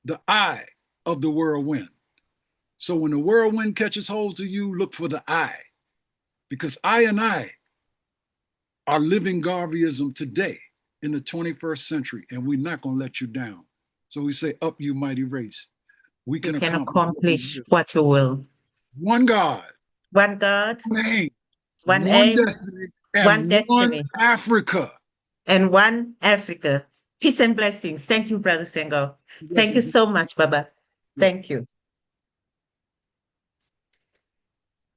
the eye of the whirlwind. So when the whirlwind catches hold of you, look for the eye, because I and I are living Garveyism today in the 21st century, and we're not going to let you down. So we say, up you mighty race. We can accomplish what you will. One God. One God. One aim. One destiny. And one destiny. One Africa. And one Africa. Peace and blessings. Thank you, Brother Senghor. Thank you so much, Baba. Thank you.